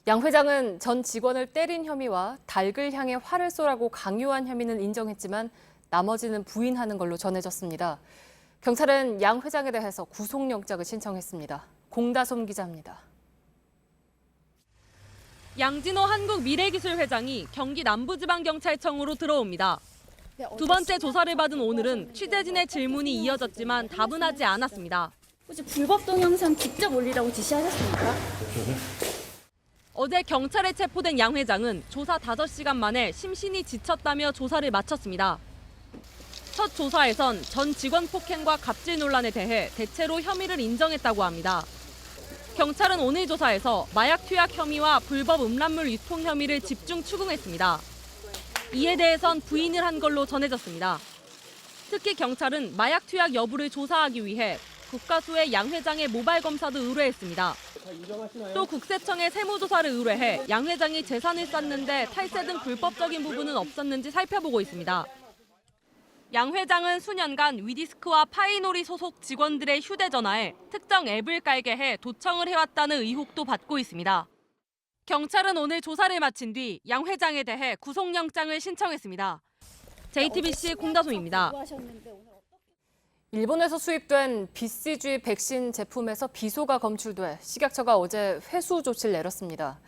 Speaker 1: 양 회장은 전 직원을 때린 혐의와 닭을 향해 활을 쏘라고 강요한 혐의는 인정했지만 나머지는 부인하는 걸로 전해졌습니다. 경찰은 양 회장에 대해서 구속영장을 신청했습니다. 공다솜 기자입니다.
Speaker 18: 양진호 한국미래기술회장이 경기 남부지방경찰청으로 들어옵니다. 두 번째 조사를 받은 오늘은 취재진의 질문이 이어졌지만 답은 하지 않았습니다.
Speaker 19: 혹시 불법 동영상 직접 올리라고 지시하셨습니까?
Speaker 18: 어제 경찰에 체포된 양 회장은 조사 5시간 만에 심신이 지쳤다며 조사를 마쳤습니다. 첫 조사에선 전 직원 폭행과 갑질 논란에 대해 대체로 혐의를 인정했다고 합니다. 경찰은 오늘 조사에서 마약 투약 혐의와 불법 음란물 유통 혐의를 집중 추궁했습니다. 이에 대해선 부인을 한 걸로 전해졌습니다. 특히 경찰은 마약 투약 여부를 조사하기 위해 국가수의 양 회장의 모바일 검사도 의뢰했습니다. 또 국세청에 세무조사를 의뢰해 양 회장이 재산을 쌓는데 탈세 등 불법적인 부분은 없었는지 살펴보고 있습니다. 양 회장은 수년간 위디스크와 파이놀이 소속 직원들의 휴대전화에 특정 앱을 깔게 해 도청을 해왔다는 의혹도 받고 있습니다. 경찰은 오늘 조사를 마친 뒤 양 회장에 대해 구속영장을 신청했습니다. JTBC 공다솜입니다.
Speaker 1: 일본에서 수입된 BCG 백신 제품에서 비소가 검출돼 식약처가 어제 회수 조치를 내렸습니다.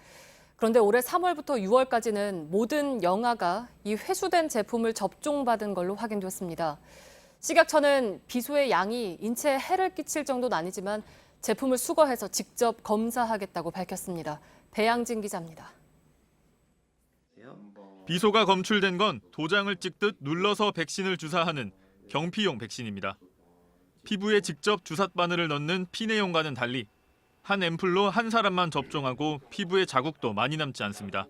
Speaker 1: 그런데 올해 3월부터 6월까지는 모든 영아가 이 회수된 제품을 접종받은 걸로 확인됐습니다. 식약처는 비소의 양이 인체에 해를 끼칠 정도는 아니지만 제품을 수거해서 직접 검사하겠다고 밝혔습니다. 배양진 기자입니다.
Speaker 20: 비소가 검출된 건 도장을 찍듯 눌러서 백신을 주사하는 경피용 백신입니다. 피부에 직접 주삿바늘을 넣는 피내용과는 달리 한 앰플로 한 사람만 접종하고 피부에 자국도 많이 남지 않습니다.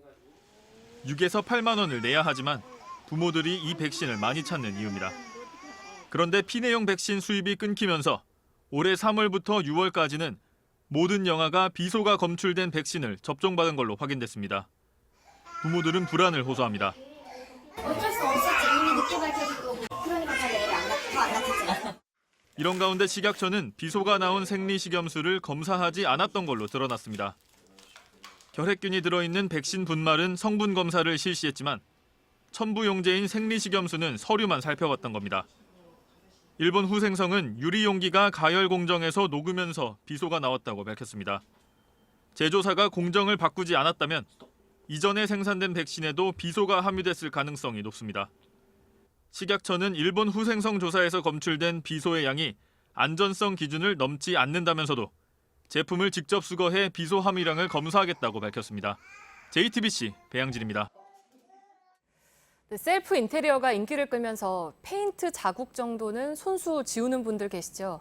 Speaker 20: 6에서 8만 원을 내야 하지만 부모들이 이 백신을 많이 찾는 이유입니다. 그런데 피내용 백신 수입이 끊기면서 올해 3월부터 6월까지는 모든 영아가 비소가 검출된 백신을 접종받은 걸로 확인됐습니다. 부모들은 불안을 호소합니다.
Speaker 10: 어쩔 수 없었지. 이미 늦게 밝혀지고 그러니까 잘 애를 안 낳겠지.
Speaker 20: 이런 가운데 식약처는 비소가 나온 생리식염수를 검사하지 않았던 걸로 드러났습니다. 결핵균이 들어있는 백신 분말은 성분 검사를 실시했지만 첨부용제인 생리식염수는 서류만 살펴봤던 겁니다. 일본 후생성은 유리용기가 가열 공정에서 녹으면서 비소가 나왔다고 밝혔습니다. 제조사가 공정을 바꾸지 않았다면 이전에 생산된 백신에도 비소가 함유됐을 가능성이 높습니다. 식약처는 일본 후생성 조사에서 검출된 비소의 양이 안전성 기준을 넘지 않는다면서도 제품을 직접 수거해 비소 함유량을 검사하겠다고 밝혔습니다. JTBC 배양진입니다.
Speaker 1: 셀프 인테리어가 인기를 끌면서 페인트 자국 정도는 손수 지우는 분들 계시죠.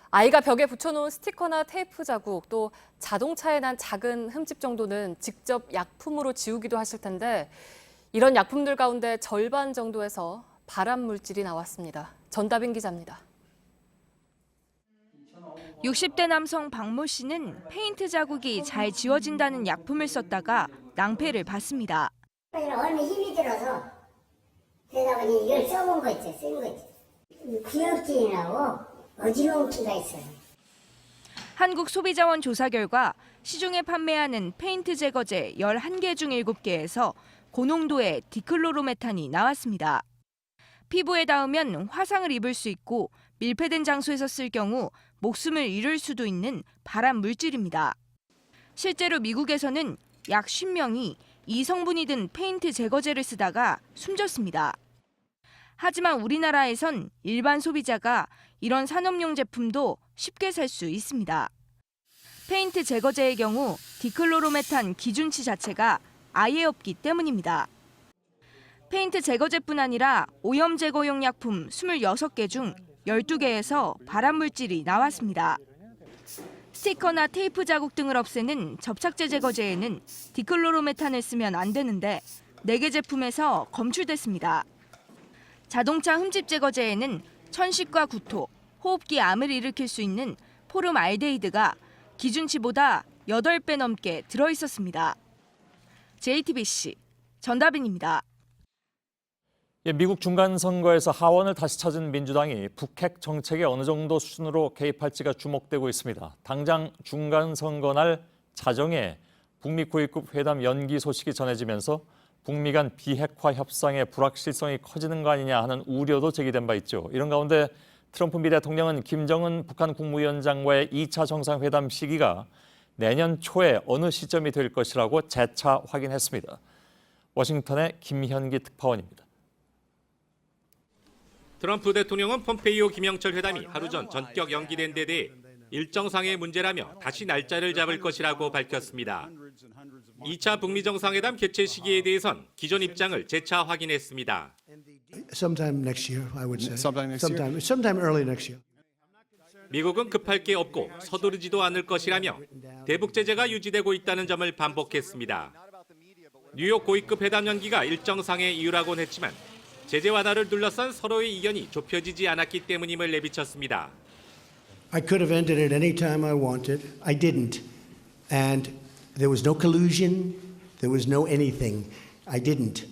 Speaker 1: 아이가 벽에 붙여놓은 스티커나 테이프 자국, 또 자동차에 난 작은 흠집 정도는 직접 약품으로 지우기도 하실 텐데 이런 약품들 가운데 절반 정도에서 발암 물질이 나왔습니다. 전다빈 기자입니다.
Speaker 21: 60대 남성 박모 씨는 페인트 자국이 잘 지워진다는 약품을 썼다가 낭패를 봤습니다.
Speaker 10: 얼마 힘이 들어서 그러다 보니 이걸 써본 거 있죠. 쓴 거 있죠. 구역질이라고 어지러운 기가 있어요.
Speaker 21: 한국소비자원 조사 결과 시중에 판매하는 페인트 제거제 11개 중 7개에서 고농도의 디클로로메탄이 나왔습니다. 피부에 닿으면 화상을 입을 수 있고 밀폐된 장소에서 쓸 경우 목숨을 잃을 수도 있는 발암 물질입니다. 실제로 미국에서는 약 10명이 이 성분이 든 페인트 제거제를 쓰다가 숨졌습니다. 하지만 우리나라에선 일반 소비자가 이런 산업용 제품도 쉽게 살 수 있습니다. 페인트 제거제의 경우 디클로로메탄 기준치 자체가 아예 없기 때문입니다. 페인트 제거제뿐 아니라 오염 제거용 약품 26개 중 12개에서 발암물질이 나왔습니다. 스티커나 테이프 자국 등을 없애는 접착제 제거제에는 디클로로메탄을 쓰면 안 되는데 4개 제품에서 검출됐습니다. 자동차 흠집 제거제에는 천식과 구토, 호흡기 암을 일으킬 수 있는 포름알데히드가 기준치보다 8배 넘게 들어있었습니다. JTBC 전다빈입니다.
Speaker 4: 미국 중간선거에서 하원을 다시 찾은 민주당이 북핵 정책에 어느 정도 수준으로 개입할지가 주목되고 있습니다. 당장 중간선거 날 자정에 북미 고위급 회담 연기 소식이 전해지면서 북미 간 비핵화 협상의 불확실성이 커지는 거 아니냐 하는 우려도 제기된 바 있죠. 이런 가운데 트럼프 미 대통령은 김정은 북한 국무위원장과의 2차 정상회담 시기가 내년 초에 어느 시점이 될 것이라고 재차 확인했습니다. 워싱턴의 김현기 특파원입니다.
Speaker 2: 트럼프 대통령은 폼페이오 김영철 회담이 하루 전 전격 연기된 데 대해 일정상의 문제라며 다시 날짜를 잡을 것이라고 밝혔습니다. 2차 북미 정상회담 개최 시기에 대해선 기존 입장을 재차 확인했습니다.
Speaker 22: Sometime next year, I would say. Sometime early next year.
Speaker 2: 미국은 급할 게 없고 서두르지도 않을 것이라며 대북 제재가 유지되고 있다는 점을 반복했습니다. 뉴욕 고위급 회담 연기가 일정상의 이유라고는 했지만 제재 완화를 둘러싼 서로의 이견이 좁혀지지 않았기 때문임을 내비쳤습니다.
Speaker 22: I could have ended it any time I wanted. I didn't. And there was no collusion. There was no anything. I didn't.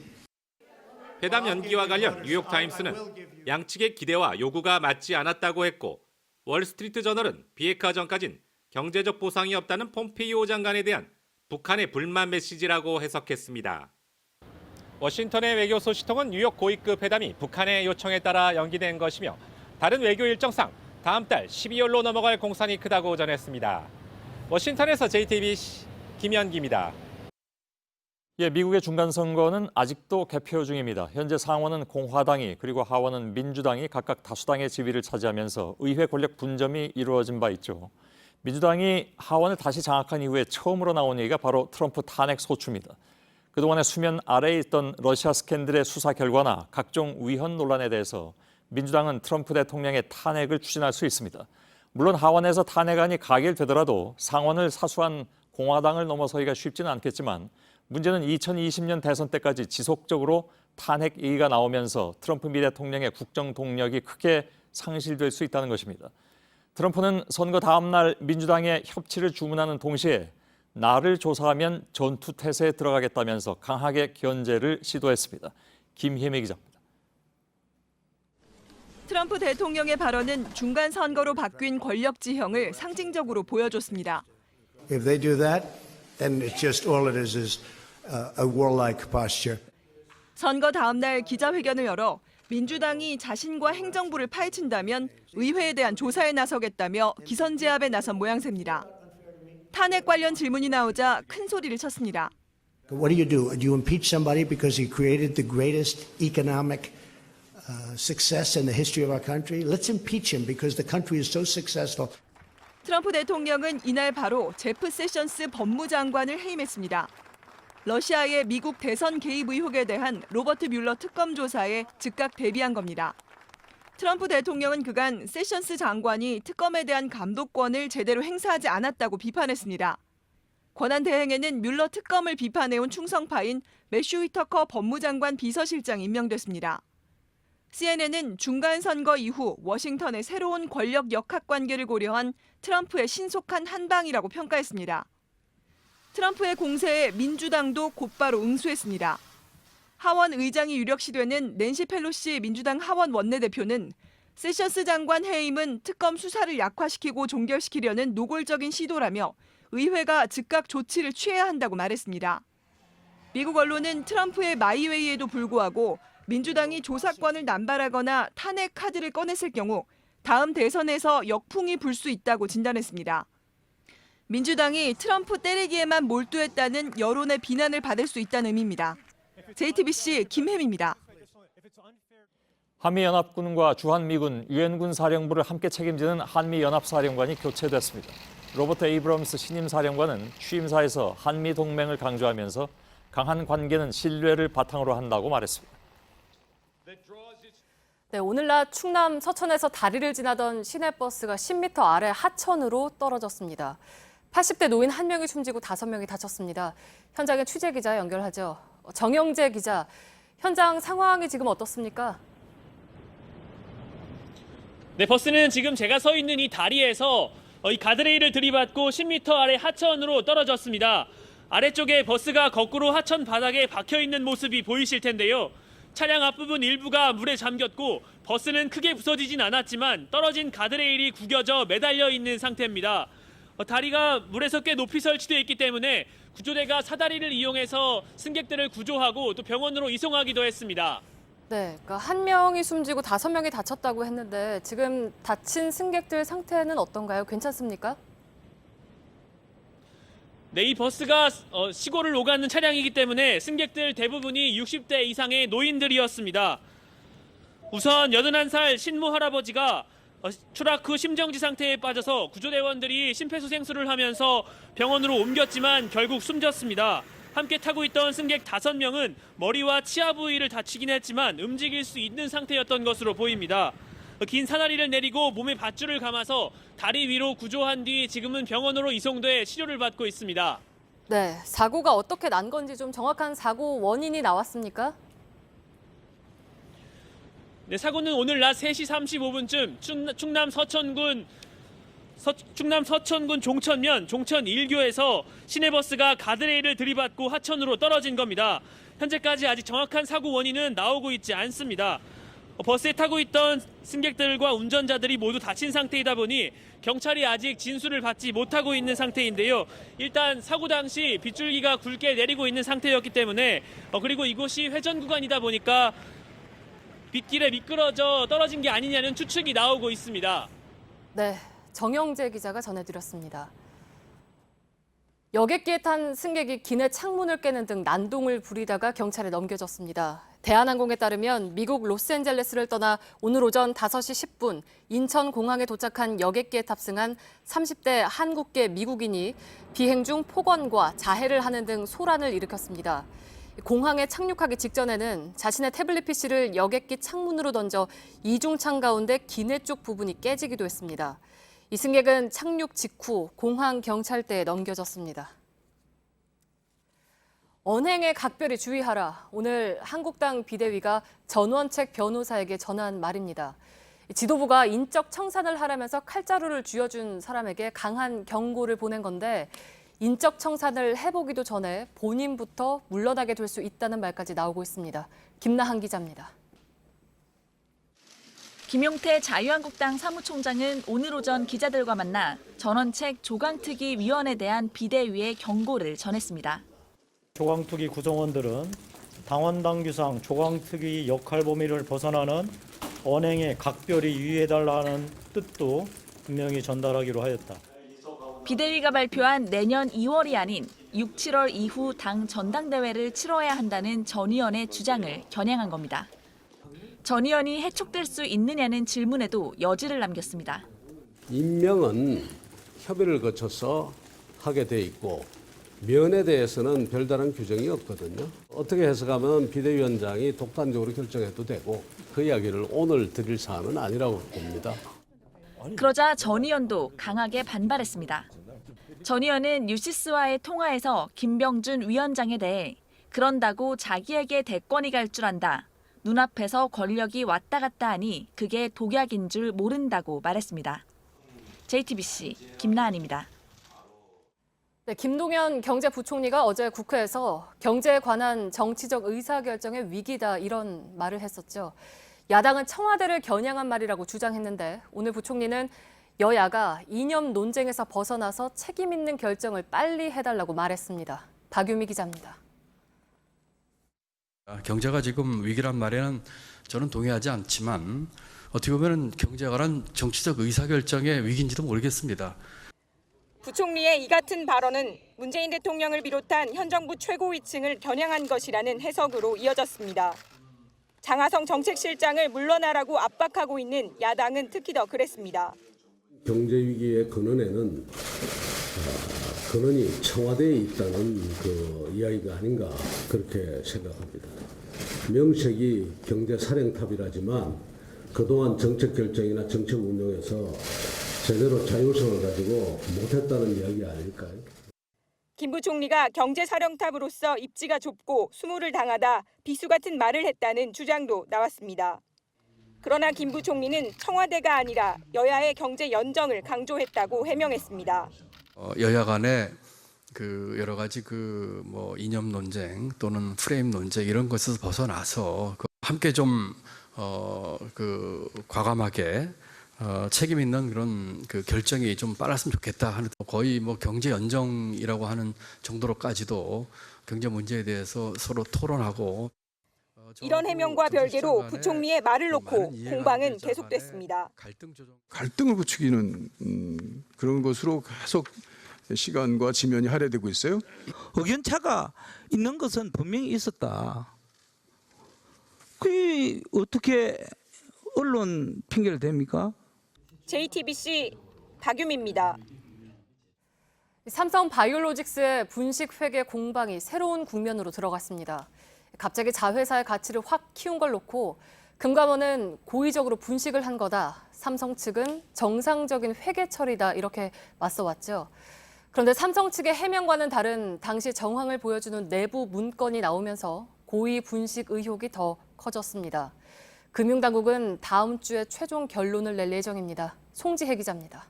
Speaker 2: 회담 연기와 관련 뉴욕타임스는 양측의 기대와 요구가 맞지 않았다고 했고 월스트리트 저널은 비핵화 전까진 경제적 보상이 없다는 폼페이오 장관에 대한 북한의 불만 메시지라고 해석했습니다. 워싱턴의 외교 소식통은 뉴욕 고위급 회담이 북한의 요청에 따라 연기된 것이며 다른 외교 일정상 다음 달 12월로 넘어갈 공산이 크다고 전했습니다. 워싱턴에서 JTBC 김현기입니다.
Speaker 4: 미국의 중간선거는 아직도 개표 중입니다. 현재 상원은 공화당이 그리고 하원은 민주당이 각각 다수당의 지위를 차지하면서 의회 권력 분점이 이루어진 바 있죠. 민주당이 하원을 다시 장악한 이후에 처음으로 나온 얘기가 바로 트럼프 탄핵 소추입니다. 그동안에 수면 아래에 있던 러시아 스캔들의 수사 결과나 각종 위헌 논란에 대해서 민주당은 트럼프 대통령의 탄핵을 추진할 수 있습니다. 물론 하원에서 탄핵안이 가결되더라도 상원을 사수한 공화당을 넘어서기가 쉽지는 않겠지만 문제는 2020년 대선 때까지 지속적으로 탄핵 얘기가 나오면서 트럼프 미 대통령의 국정 동력이 크게 상실될 수 있다는 것입니다. 트럼프는 선거 다음 날 민주당의 협치를 주문하는 동시에 나를 조사하면 전투 태세에 들어가겠다면서 강하게 견제를 시도했습니다. 김혜미 기자입니다.
Speaker 23: 트럼프 대통령의 발언은 중간 선거로 바뀐 권력 지형을 상징적으로 보여줬습니다.
Speaker 22: If they do that, then it's just all it is a warlike posture.
Speaker 23: 선거 다음 날 기자회견을 열어 민주당이 자신과 행정부를 파헤친다면 의회에 대한 조사에 나서겠다며 기선제압에 나선 모양새입니다. 탄핵 관련 질문이 나오자 큰 소리를 쳤습니다.
Speaker 22: What do? Do you impeach somebody because he created the greatest economic success in the history of our country? Let's impeach him because the country is so successful.
Speaker 23: 트럼프 대통령은 이날 바로 제프 세션스 법무장관을 해임했습니다. 러시아의 미국 대선 개입 의혹에 대한 로버트 뮬러 특검 조사에 즉각 대비한 겁니다. 트럼프 대통령은 그간 세션스 장관이 특검에 대한 감독권을 제대로 행사하지 않았다고 비판했습니다. 권한 대행에는 뮬러 특검을 비판해온 충성파인 매슈 휘터커 법무장관 비서실장이 임명됐습니다. CNN은 중간 선거 이후 워싱턴의 새로운 권력 역학 관계를 고려한 트럼프의 신속한 한방이라고 평가했습니다. 트럼프의 공세에 민주당도 곧바로 응수했습니다. 하원 의장이 유력시 되는 낸시 펠로시 민주당 하원 원내대표는 세션스 장관 해임은 특검 수사를 약화시키고 종결시키려는 노골적인 시도라며 의회가 즉각 조치를 취해야 한다고 말했습니다. 미국 언론은 트럼프의 마이웨이에도 불구하고 민주당이 조사권을 남발하거나 탄핵 카드를 꺼냈을 경우 다음 대선에서 역풍이 불 수 있다고 진단했습니다. 민주당이 트럼프 때리기에만 몰두했다는 여론의 비난을 받을 수 있다는 의미입니다. JTBC 김혜미입니다.
Speaker 4: 한미연합군과 주한미군 유엔군 사령부를 함께 책임지는 한미연합사령관이 교체됐습니다. 로버트 에이브럼스 신임 사령관은 취임사에서 한미 동맹을 강조하면서 강한 관계는 신뢰를 바탕으로 한다고 말했습니다.
Speaker 1: 네, 오늘 낮 충남 서천에서 다리를 지나던 시내버스가 10m 아래 하천으로 떨어졌습니다. 80대 노인 1명이 숨지고 5명이 다쳤습니다. 현장에 취재기자 연결하죠. 정영재 기자, 현장 상황이 지금 어떻습니까?
Speaker 3: 네, 버스는 지금 제가 서 있는 이 다리에서 이 가드레일을 들이받고 10m 아래 하천으로 떨어졌습니다. 아래쪽에 버스가 거꾸로 하천 바닥에 박혀 있는 모습이 보이실 텐데요. 차량 앞부분 일부가 물에 잠겼고 버스는 크게 부서지진 않았지만 떨어진 가드레일이 구겨져 매달려 있는 상태입니다. 다리가 물에서 꽤 높이 설치되어 있기 때문에 구조대가 사다리를 이용해서 승객들을 구조하고 또 병원으로 이송하기도 했습니다.
Speaker 1: 네, 그러니까 1명이 숨지고 5명이 다쳤다고 했는데 지금 다친 승객들 상태는 어떤가요? 괜찮습니까?
Speaker 3: 네, 이 버스가 시골을 오가는 차량이기 때문에 승객들 대부분이 60대 이상의 노인들이었습니다. 우선 81살 신모 할아버지가 추락 후 심정지 상태에 빠져서 구조대원들이 심폐소생술을 하면서 병원으로 옮겼지만 결국 숨졌습니다. 함께 타고 있던 승객 5명은 머리와 치아 부위를 다치긴 했지만 움직일 수 있는 상태였던 것으로 보입니다. 긴 사다리를 내리고 몸에 밧줄을 감아서 다리 위로 구조한 뒤 지금은 병원으로 이송돼 치료를 받고 있습니다.
Speaker 1: 네, 사고가 어떻게 난 건지 좀 정확한 사고 원인이 나왔습니까?
Speaker 3: 네, 사고는 오늘 낮 3시 35분쯤 충남 서천군 종천면 종천 1교에서 시내버스가 가드레일을 들이받고 하천으로 떨어진 겁니다. 현재까지 아직 정확한 사고 원인은 나오고 있지 않습니다. 버스에 타고 있던 승객들과 운전자들이 모두 다친 상태이다 보니 경찰이 아직 진술을 받지 못하고 있는 상태인데요. 일단 사고 당시 빗줄기가 굵게 내리고 있는 상태였기 때문에 그리고 이곳이 회전 구간이다 보니까 빗길에 미끄러져 떨어진 게 아니냐는 추측이 나오고 있습니다.
Speaker 1: 네, 정영재 기자가 전해드렸습니다. 여객기에 탄 승객이 기내 창문을 깨는 등 난동을 부리다가 경찰에 넘겨졌습니다. 대한항공에 따르면 미국 로스앤젤레스를 떠나 오늘 오전 5시 10분 인천공항에 도착한 여객기에 탑승한 30대 한국계 미국인이 비행 중 폭언과 자해를 하는 등 소란을 일으켰습니다. 공항에 착륙하기 직전에는 자신의 태블릿 PC를 여객기 창문으로 던져 이중창 가운데 기내 쪽 부분이 깨지기도 했습니다. 이 승객은 착륙 직후 공항 경찰대에 넘겨졌습니다. 언행에 각별히 주의하라. 오늘 한국당 비대위가 전원책 변호사에게 전한 말입니다. 지도부가 인적 청산을 하라면서 칼자루를 쥐어준 사람에게 강한 경고를 보낸 건데 인적 청산을 해보기도 전에 본인부터 물러나게 될 수 있다는 말까지 나오고 있습니다. 김나한 기자입니다.
Speaker 5: 김용태 자유한국당 사무총장은 오늘 오전 기자들과 만나 전원책 조강특위 위원에 대한 비대위의 경고를 전했습니다.
Speaker 6: 조강특위 구성원들은 당원당규상 조강특위 역할 범위를 벗어나는 언행에 각별히 유의해달라는 뜻도 분명히 전달하기로 하였다.
Speaker 5: 비대위가 발표한 내년 2월이 아닌 6, 7월 이후 당 전당대회를 치러야 한다는 전 의원의 주장을 겨냥한 겁니다. 전 의원이 해촉될 수 있느냐는 질문에도 여지를 남겼습니다.
Speaker 24: 임명은 협의를 거쳐서 하게 돼 있고 면에 대해서는 별다른 규정이 없거든요. 어떻게 해석하면 비대위원장이 독단적으로 결정해도 되고 그 이야기를 오늘 드릴 사안은 아니라고 봅니다.
Speaker 5: 그러자 전 의원도 강하게 반발했습니다. 전 의원은 뉴시스와의 통화에서 김병준 위원장에 대해 그런다고 자기에게 대권이 갈 줄 안다. 눈앞에서 권력이 왔다 갔다 하니 그게 독약인 줄 모른다고 말했습니다. JTBC 김나한입니다.
Speaker 1: 네, 김동연 경제부총리가 어제 국회에서 경제에 관한 정치적 의사결정의 위기다 이런 말을 했었죠. 야당은 청와대를 겨냥한 말이라고 주장했는데 오늘 부총리는 여야가 이념 논쟁에서 벗어나서 책임 있는 결정을 빨리 해달라고 말했습니다. 박유미 기자입니다.
Speaker 7: 경제가 지금 위기란 말에는 저는 동의하지 않지만 어떻게 보면 경제가란 정치적 의사결정의 위기인지도 모르겠습니다.
Speaker 8: 부총리의 이 같은 발언은 문재인 대통령을 비롯한 현 정부 최고위층을 겨냥한 것이라는 해석으로 이어졌습니다. 장하성 정책실장을 물러나라고 압박하고 있는 야당은 특히 더 그랬습니다.
Speaker 24: 경제 위기의 근원에는 근원이 청와대에 있다는 그 이야기가 아닌가 그렇게 생각합니다. 명색이 경제사령탑이라지만 그동안 정책 결정이나 정책 운영에서 제대로 자율성을 가지고 못했다는 이야기 아닐까요?
Speaker 8: 김 부총리가 경제사령탑으로서 입지가 좁고 수모를 당하다 비수 같은 말을 했다는 주장도 나왔습니다. 그러나 김 부총리는 청와대가 아니라 여야의 경제 연정을 강조했다고 해명했습니다.
Speaker 7: 여야 간에 그 여러 가지 그 뭐 이념 논쟁 또는 프레임 논쟁 이런 것에서 벗어나서 함께 좀 그 과감하게 책임 있는 그런 그 결정이 좀 빨랐으면 좋겠다 하는 거의 뭐 경제 연정이라고 하는 정도로까지도 경제 문제에 대해서 서로 토론하고
Speaker 8: 이런 해명과 별개로 부총리의 말을 놓고 공방은 계속됐습니다.
Speaker 9: 갈등을 부추기는 그런 것으로 계속 시간과 지면이 할애되고 있어요.
Speaker 11: 의견차가 있는 것은 분명히 있었다. 그게 어떻게 언론 핑계를 댑니까?
Speaker 8: JTBC 박유미입니다.
Speaker 1: 삼성 바이오로직스의 분식 회계 공방이 새로운 국면으로 들어갔습니다. 갑자기 자회사의 가치를 확 키운 걸 놓고 금감원은 고의적으로 분식을 한 거다. 삼성 측은 정상적인 회계 처리다. 이렇게 맞서왔죠. 그런데 삼성 측의 해명과는 다른 당시 정황을 보여주는 내부 문건이 나오면서 고의 분식 의혹이 더 커졌습니다. 금융당국은 다음 주에 최종 결론을 낼 예정입니다. 송지혜 기자입니다.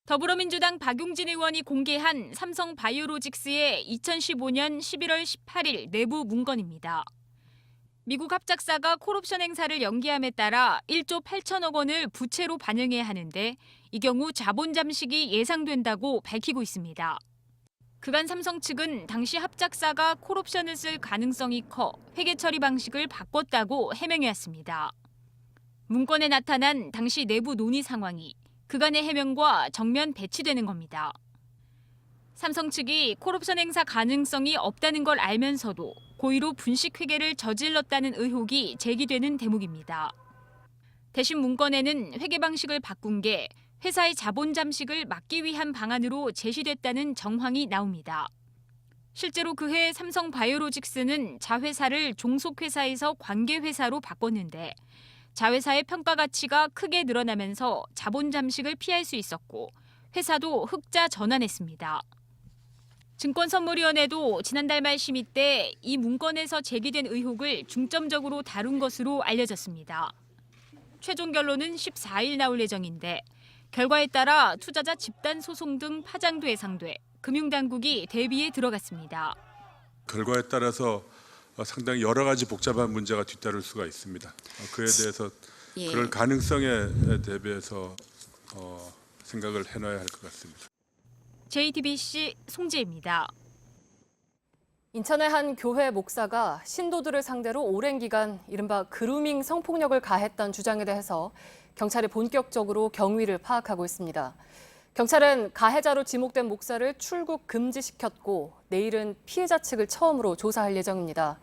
Speaker 25: 더불어민주당 박용진 의원이 공개한 삼성 바이오로직스의 2015년 11월 18일 내부 문건입니다. 미국 합작사가 콜옵션 행사를 연기함에 따라 1조 8천억 원을 부채로 반영해야 하는데 이 경우 자본 잠식이 예상된다고 밝히고 있습니다. 그간 삼성 측은 당시 합작사가 콜옵션을 쓸 가능성이 커 회계 처리 방식을 바꿨다고 해명해왔습니다. 문건에 나타난 당시 내부 논의 상황이 그간의 해명과 정면 배치되는 겁니다. 삼성 측이 콜옵션 행사 가능성이 없다는 걸 알면서도 고의로 분식 회계를 저질렀다는 의혹이 제기되는 대목입니다. 대신 문건에는 회계 방식을 바꾼 게 회사의 자본 잠식을 막기 위한 방안으로 제시됐다는 정황이 나옵니다. 실제로 그해 삼성 바이오로직스는 자회사를 종속회사에서 관계회사로 바꿨는데 자회사의 평가 가치가 크게 늘어나면서 자본 잠식을 피할 수 있었고 회사도 흑자 전환했습니다. 증권선물위원회도 지난달 말 심의 때 이 문건에서 제기된 의혹을 중점적으로 다룬 것으로 알려졌습니다. 최종 결론은 14일 나올 예정인데 결과에 따라 투자자 집단 소송 등 파장도 예상돼 금융당국이 대비에 들어갔습니다.
Speaker 26: 결과에 따라서 상당히 여러 가지 복잡한 문제가 뒤따를 수가 있습니다. 그에 대해서 그럴 가능성에 대비해서 생각을 해놔야 할 것 같습니다.
Speaker 25: JTBC 송지혜입니다.
Speaker 1: 인천의 한 교회 목사가 신도들을 상대로 오랜 기간 이른바 그루밍 성폭력을 가했던 주장에 대해서 경찰이 본격적으로 경위를 파악하고 있습니다. 경찰은 가해자로 지목된 목사를 출국 금지시켰고 내일은 피해자 측을 처음으로 조사할 예정입니다.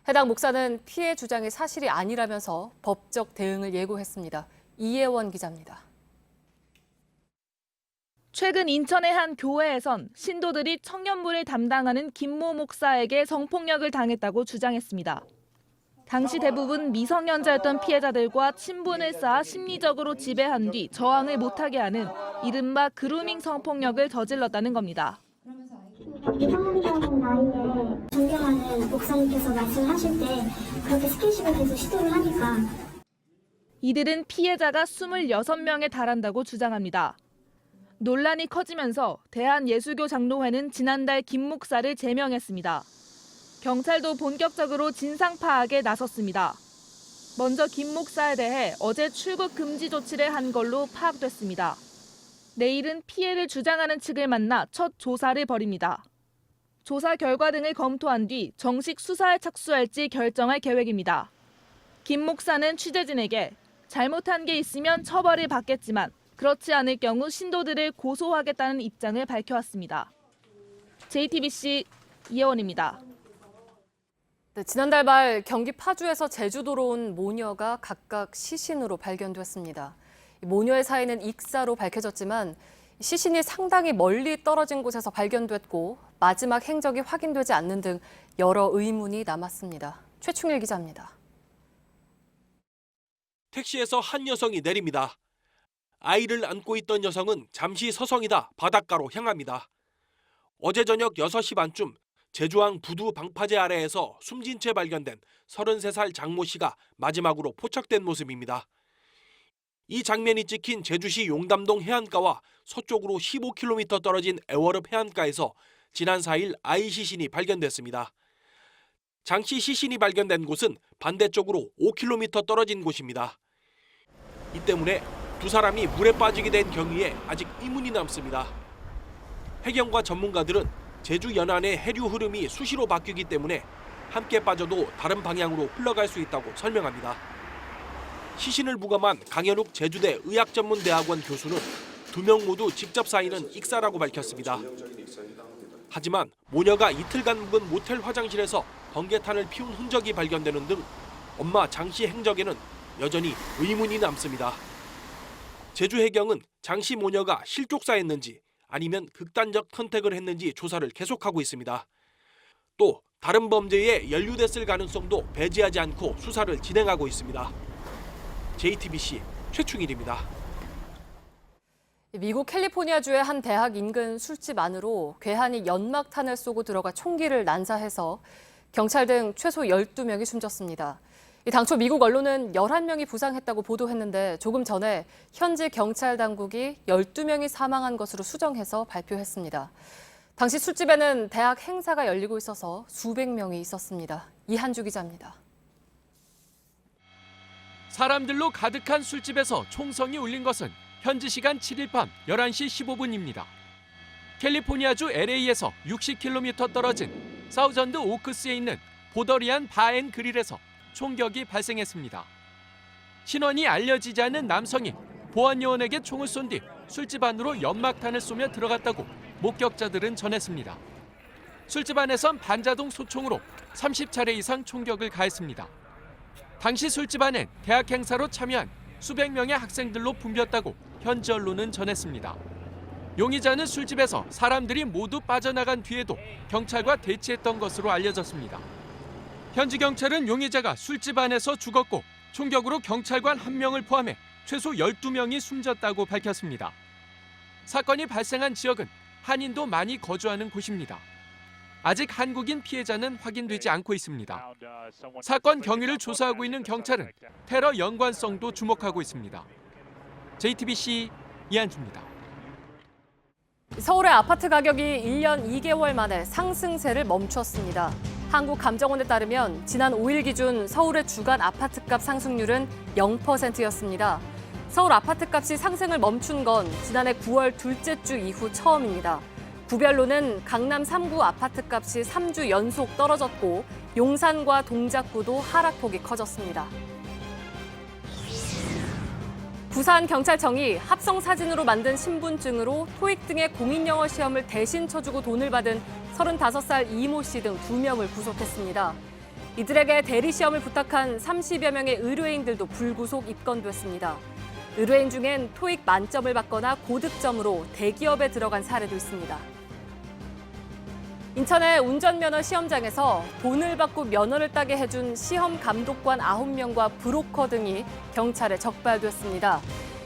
Speaker 1: 해당 목사는 피해 주장이 사실이 아니라면서 법적 대응을 예고했습니다. 이혜원 기자입니다.
Speaker 5: 최근 인천의 한 교회에선 신도들이 청년부를 담당하는 김모 목사에게 성폭력을 당했다고 주장했습니다. 당시 대부분 미성년자였던 피해자들과 친분을 쌓아 심리적으로 지배한 뒤 저항을 못하게 하는 이른바 그루밍 성폭력을 저질렀다는 겁니다.
Speaker 10: 미성년자인 나이에 존경하는 목사님께서 말씀하실 때 그렇게 스킨십을 계속 시도를 하니까
Speaker 5: 이들은 피해자가 26명에 달한다고 주장합니다. 논란이 커지면서 대한예수교 장로회는 지난달 김 목사를 제명했습니다. 경찰도 본격적으로 진상 파악에 나섰습니다. 먼저 김 목사에 대해 어제 출국 금지 조치를 한 걸로 파악됐습니다. 내일은 피해를 주장하는 측을 만나 첫 조사를 벌입니다.
Speaker 23: 조사 결과 등을 검토한 뒤 정식 수사에 착수할지 결정할 계획입니다. 김 목사는 취재진에게 잘못한 게 있으면 처벌을 받겠지만 그렇지 않을 경우 신도들을 고소하겠다는 입장을 밝혀왔습니다. JTBC 이혜원입니다.
Speaker 1: 네, 지난달 말 경기 파주에서 제주도로 온 모녀가 각각 시신으로 발견됐습니다. 모녀의 사이는 익사로 밝혀졌지만 시신이 상당히 멀리 떨어진 곳에서 발견됐고 마지막 행적이 확인되지 않는 등 여러 의문이 남았습니다. 최충일 기자입니다.
Speaker 12: 택시에서 한 여성이 내립니다. 아이를 안고 있던 여성은 잠시 서성이다 바닷가로 향합니다. 어제 저녁 6시 반쯤 제주항 부두 방파제 아래에서 숨진 채 발견된 33살 장모 씨가 마지막으로 포착된 모습입니다. 이 장면이 찍힌 제주시 용담동 해안가와 서쪽으로 15km 떨어진 애월읍 해안가에서 지난 4일 아이 시신이 발견됐습니다. 장 씨 시신이 발견된 곳은 반대쪽으로 5km 떨어진 곳입니다. 이 때문에 두 사람이 물에 빠지게 된 경위에 아직 의문이 남습니다. 해경과 전문가들은 제주 연안의 해류 흐름이 수시로 바뀌기 때문에 함께 빠져도 다른 방향으로 흘러갈 수 있다고 설명합니다. 시신을 부검한 강현욱 제주대 의학전문대학원 교수는 2명 모두 직접 사인은 익사라고 밝혔습니다. 하지만 모녀가 이틀간 묵은 모텔 화장실에서 번개탄을 피운 흔적이 발견되는 등 엄마 장 씨 행적에는 여전히 의문이 남습니다. 제주 해경은 장 씨 모녀가 실족사했는지 아니면 극단적 선택을 했는지 조사를 계속하고 있습니다. 또 다른 범죄에 연루됐을 가능성도 배제하지 않고 수사를 진행하고 있습니다. JTBC 최충일입니다.
Speaker 1: 미국 캘리포니아주의 한 대학 인근 술집 안으로 괴한이 연막탄을 쏘고 들어가 총기를 난사해서 경찰 등 최소 12명이 숨졌습니다. 당초 미국 언론은 11명이 부상했다고 보도했는데 조금 전에 현지 경찰 당국이 12명이 사망한 것으로 수정해서 발표했습니다. 당시 술집에는 대학 행사가 열리고 있어서 수백 명이 있었습니다. 이한주 기자입니다.
Speaker 13: 사람들로 가득한 술집에서 총성이 울린 것은 현지 시간 7일 밤 11시 15분입니다. 캘리포니아주 LA에서 60km 떨어진 사우전드 오크스에 있는 보더리안 바앤 그릴에서 총격이 발생했습니다. 신원이 알려지지 않은 남성이 보안요원에게 총을 쏜 뒤 술집 안으로 연막탄을 쏘며 들어갔다고 목격자들은 전했습니다. 술집 안에선 반자동 소총으로 30차례 이상 총격을 가했습니다. 당시 술집 안엔 대학 행사로 참여한 수백 명의 학생들로 붐볐다고 현지 언론은 전했습니다. 용의자는 술집에서 사람들이 모두 빠져나간 뒤에도 경찰과 대치했던 것으로 알려졌습니다. 현지 경찰은 용의자가 술집 안에서 죽었고 총격으로 경찰관 1명을 포함해 최소 12명이 숨졌다고 밝혔습니다. 사건이 발생한 지역은 한인도 많이 거주하는 곳입니다. 아직 한국인 피해자는 확인되지 않고 있습니다. 사건 경위를 조사하고 있는 경찰은 테러 연관성도 주목하고 있습니다. JTBC 이한주입니다.
Speaker 1: 서울의 아파트 가격이 1년 2개월 만에 상승세를 멈췄습니다. 한국감정원에 따르면 지난 5일 기준 서울의 주간 아파트값 상승률은 0%였습니다. 서울 아파트값이 상승을 멈춘 건 지난해 9월 둘째 주 이후 처음입니다. 구별로는 강남 3구 아파트값이 3주 연속 떨어졌고 용산과 동작구도 하락폭이 커졌습니다. 부산경찰청이 합성사진으로 만든 신분증으로 토익 등의 공인영어 시험을 대신 쳐주고 돈을 받은 35살 이모 씨 등 2명을 구속했습니다. 이들에게 대리시험을 부탁한 30여 명의 의뢰인들도 불구속 입건됐습니다. 의뢰인 중엔 토익 만점을 받거나 고득점으로 대기업에 들어간 사례도 있습니다. 인천의 운전면허 시험장에서 돈을 받고 면허를 따게 해준 시험 감독관 9명과 브로커 등이 경찰에 적발됐습니다.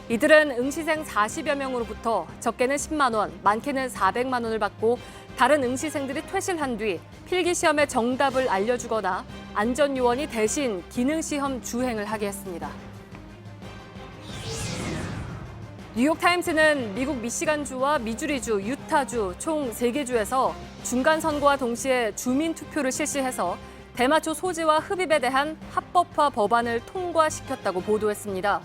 Speaker 1: 이들은 응시생 40여 명으로부터 적게는 10만 원, 많게는 400만 원을 받고 다른 응시생들이 퇴실한 뒤 필기시험의 정답을 알려주거나 안전요원이 대신 기능시험 주행을 하게 했습니다. 뉴욕타임스는 미국 미시간주와 미주리주, 유타주 총 3개 주에서 중간선거와 동시에 주민투표를 실시해서 대마초 소지와 흡입에 대한 합법화 법안을 통과시켰다고 보도했습니다.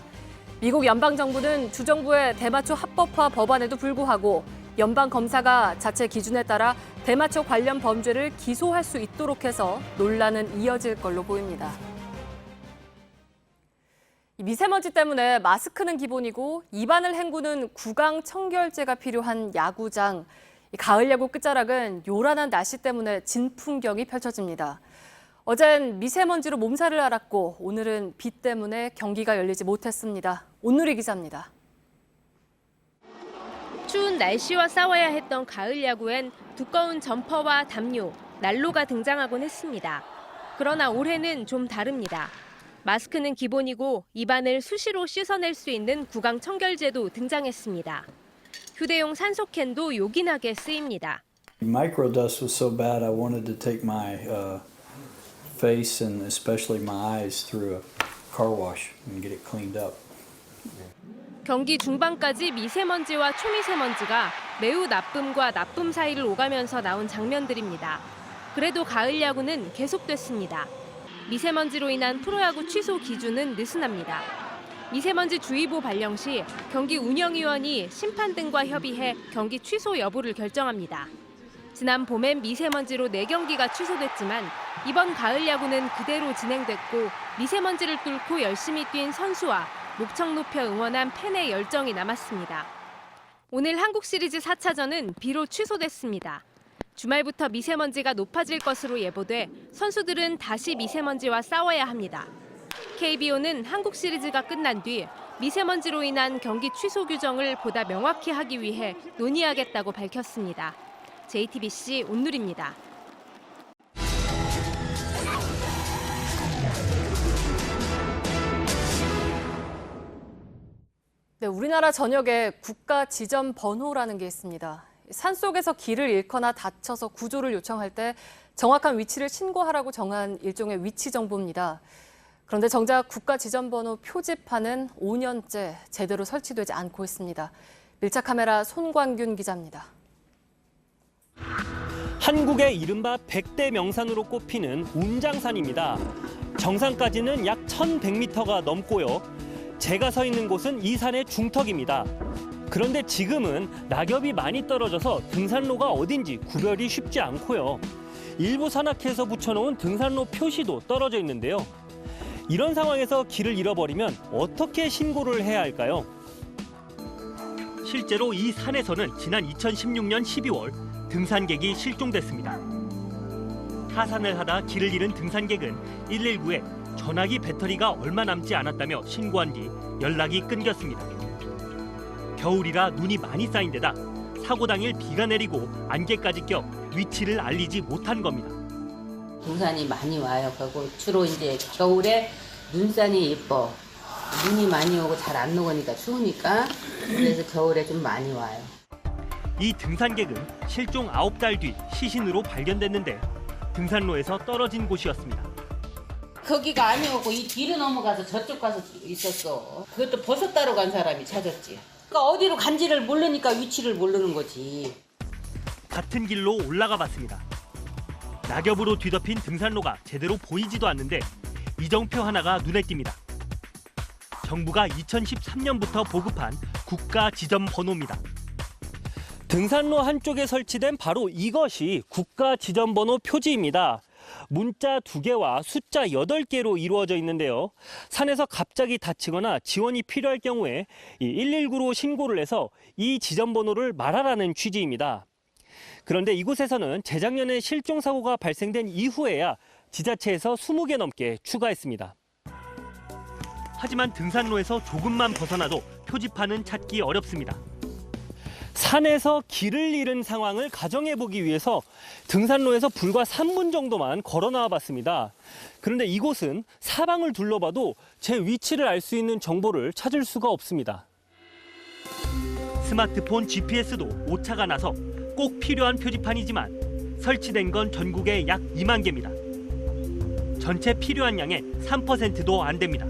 Speaker 1: 미국 연방정부는 주정부의 대마초 합법화 법안에도 불구하고 연방 검사가 자체 기준에 따라 대마초 관련 범죄를 기소할 수 있도록 해서 논란은 이어질 걸로 보입니다. 미세먼지 때문에 마스크는 기본이고 입안을 헹구는 구강 청결제가 필요한 야구장. 가을 야구 끝자락은 요란한 날씨 때문에 진풍경이 펼쳐집니다. 어젠 미세먼지로 몸살을 앓았고 오늘은 비 때문에 경기가 열리지 못했습니다. 온누리 기자입니다.
Speaker 21: 추운 날씨와 싸워야 했던 가을 야구엔 두꺼운 점퍼와 담요, 난로가 등장하곤 했습니다. 그러나 올해는 좀 다릅니다. 마스크는 기본이고 입안을 수시로 씻어낼 수 있는 구강 청결제도 등장했습니다. 휴대용 산소캔도 요긴하게 쓰입니다.
Speaker 14: Microdust was so bad I wanted to take my face and especially my eyes through a car wash and get it cleaned up.
Speaker 21: 경기 중반까지 미세먼지와 초미세먼지가 매우 나쁨과 나쁨 사이를 오가면서 나온 장면들입니다. 그래도 가을 야구는 계속됐습니다. 미세먼지로 인한 프로야구 취소 기준은 느슨합니다. 미세먼지 주의보 발령 시 경기 운영위원이 심판 등과 협의해 경기 취소 여부를 결정합니다. 지난 봄엔 미세먼지로 4경기가 취소됐지만 이번 가을 야구는 그대로 진행됐고 미세먼지를 뚫고 열심히 뛴 선수와 목청 높여 응원한 팬의 열정이 남았습니다. 오늘 한국 시리즈 4차전은 비로 취소됐습니다. 주말부터 미세먼지가 높아질 것으로 예보돼 선수들은 다시 미세먼지와 싸워야 합니다. KBO는 한국 시리즈가 끝난 뒤 미세먼지로 인한 경기 취소 규정을 보다 명확히 하기 위해 논의하겠다고 밝혔습니다. JTBC 온누리입니다.
Speaker 1: 네, 우리나라 전역에 국가 지점 번호라는 게 있습니다. 산속에서 길을 잃거나 다쳐서 구조를 요청할 때 정확한 위치를 신고하라고 정한 일종의 위치 정보입니다. 그런데 정작 국가 지점 번호 표지판은 5년째 제대로 설치되지 않고 있습니다. 밀착 카메라 손광균 기자입니다.
Speaker 15: 한국의 이른바 100대 명산으로 꼽히는 운장산입니다. 정상까지는 약 1,100m가 넘고요. 제가 서 있는 곳은 이 산의 중턱입니다. 그런데 지금은 낙엽이 많이 떨어져서 등산로가 어딘지 구별이 쉽지 않고요. 일부 산악회에서 붙여놓은 등산로 표시도 떨어져 있는데요. 이런 상황에서 길을 잃어버리면 어떻게 신고를 해야 할까요? 실제로 이 산에서는 지난 2016년 12월 등산객이 실종됐습니다. 하산을 하다 길을 잃은 등산객은 119에 전화기 배터리가 얼마 남지 않았다며 신고한 뒤 연락이 끊겼습니다. 겨울이라 눈이 많이 쌓인 데다 사고 당일 비가 내리고 안개까지 껴 위치를 알리지 못한 겁니다.
Speaker 16: 등산이 많이 와요. 그리고 주로 이제 겨울에 눈산이 예뻐. 눈이 많이 오고 잘 안 녹으니까 추우니까 그래서 겨울에 좀 많이 와요.
Speaker 15: 이 등산객은 실종 9달 뒤 시신으로 발견됐는데 등산로에서 떨어진 곳이었습니다.
Speaker 16: 거기가 아니었고 이 뒤로 넘어가서 저쪽 가서 있었어. 그것도 버섯 따러 간 사람이 찾았지. 그러니까 어디로 간지를 모르니까 위치를 모르는 거지.
Speaker 15: 같은 길로 올라가 봤습니다. 낙엽으로 뒤덮인 등산로가 제대로 보이지도 않는데 이정표 하나가 눈에 띕니다. 정부가 2013년부터 보급한 국가 지점 번호입니다. 등산로 한쪽에 설치된 바로 이것이 국가 지점 번호 표지입니다. 문자 2개와 숫자 8개로 이루어져 있는데요. 산에서 갑자기 다치거나 지원이 필요할 경우에 119로 신고를 해서 이 지점 번호를 말하라는 취지입니다. 그런데 이곳에서는 재작년에 실종 사고가 발생된 이후에야 지자체에서 20개 넘게 추가했습니다. 하지만 등산로에서 조금만 벗어나도 표지판은 찾기 어렵습니다. 산에서 길을 잃은 상황을 가정해보기 위해서 등산로에서 불과 3분 정도만 걸어 나와 봤습니다. 그런데 이곳은 사방을 둘러봐도 제 위치를 알 수 있는 정보를 찾을 수가 없습니다. 스마트폰 GPS도 오차가 나서 꼭 필요한 표지판이지만 설치된 건 전국에 약 2만 개입니다. 전체 필요한 양의 3%도 안 됩니다.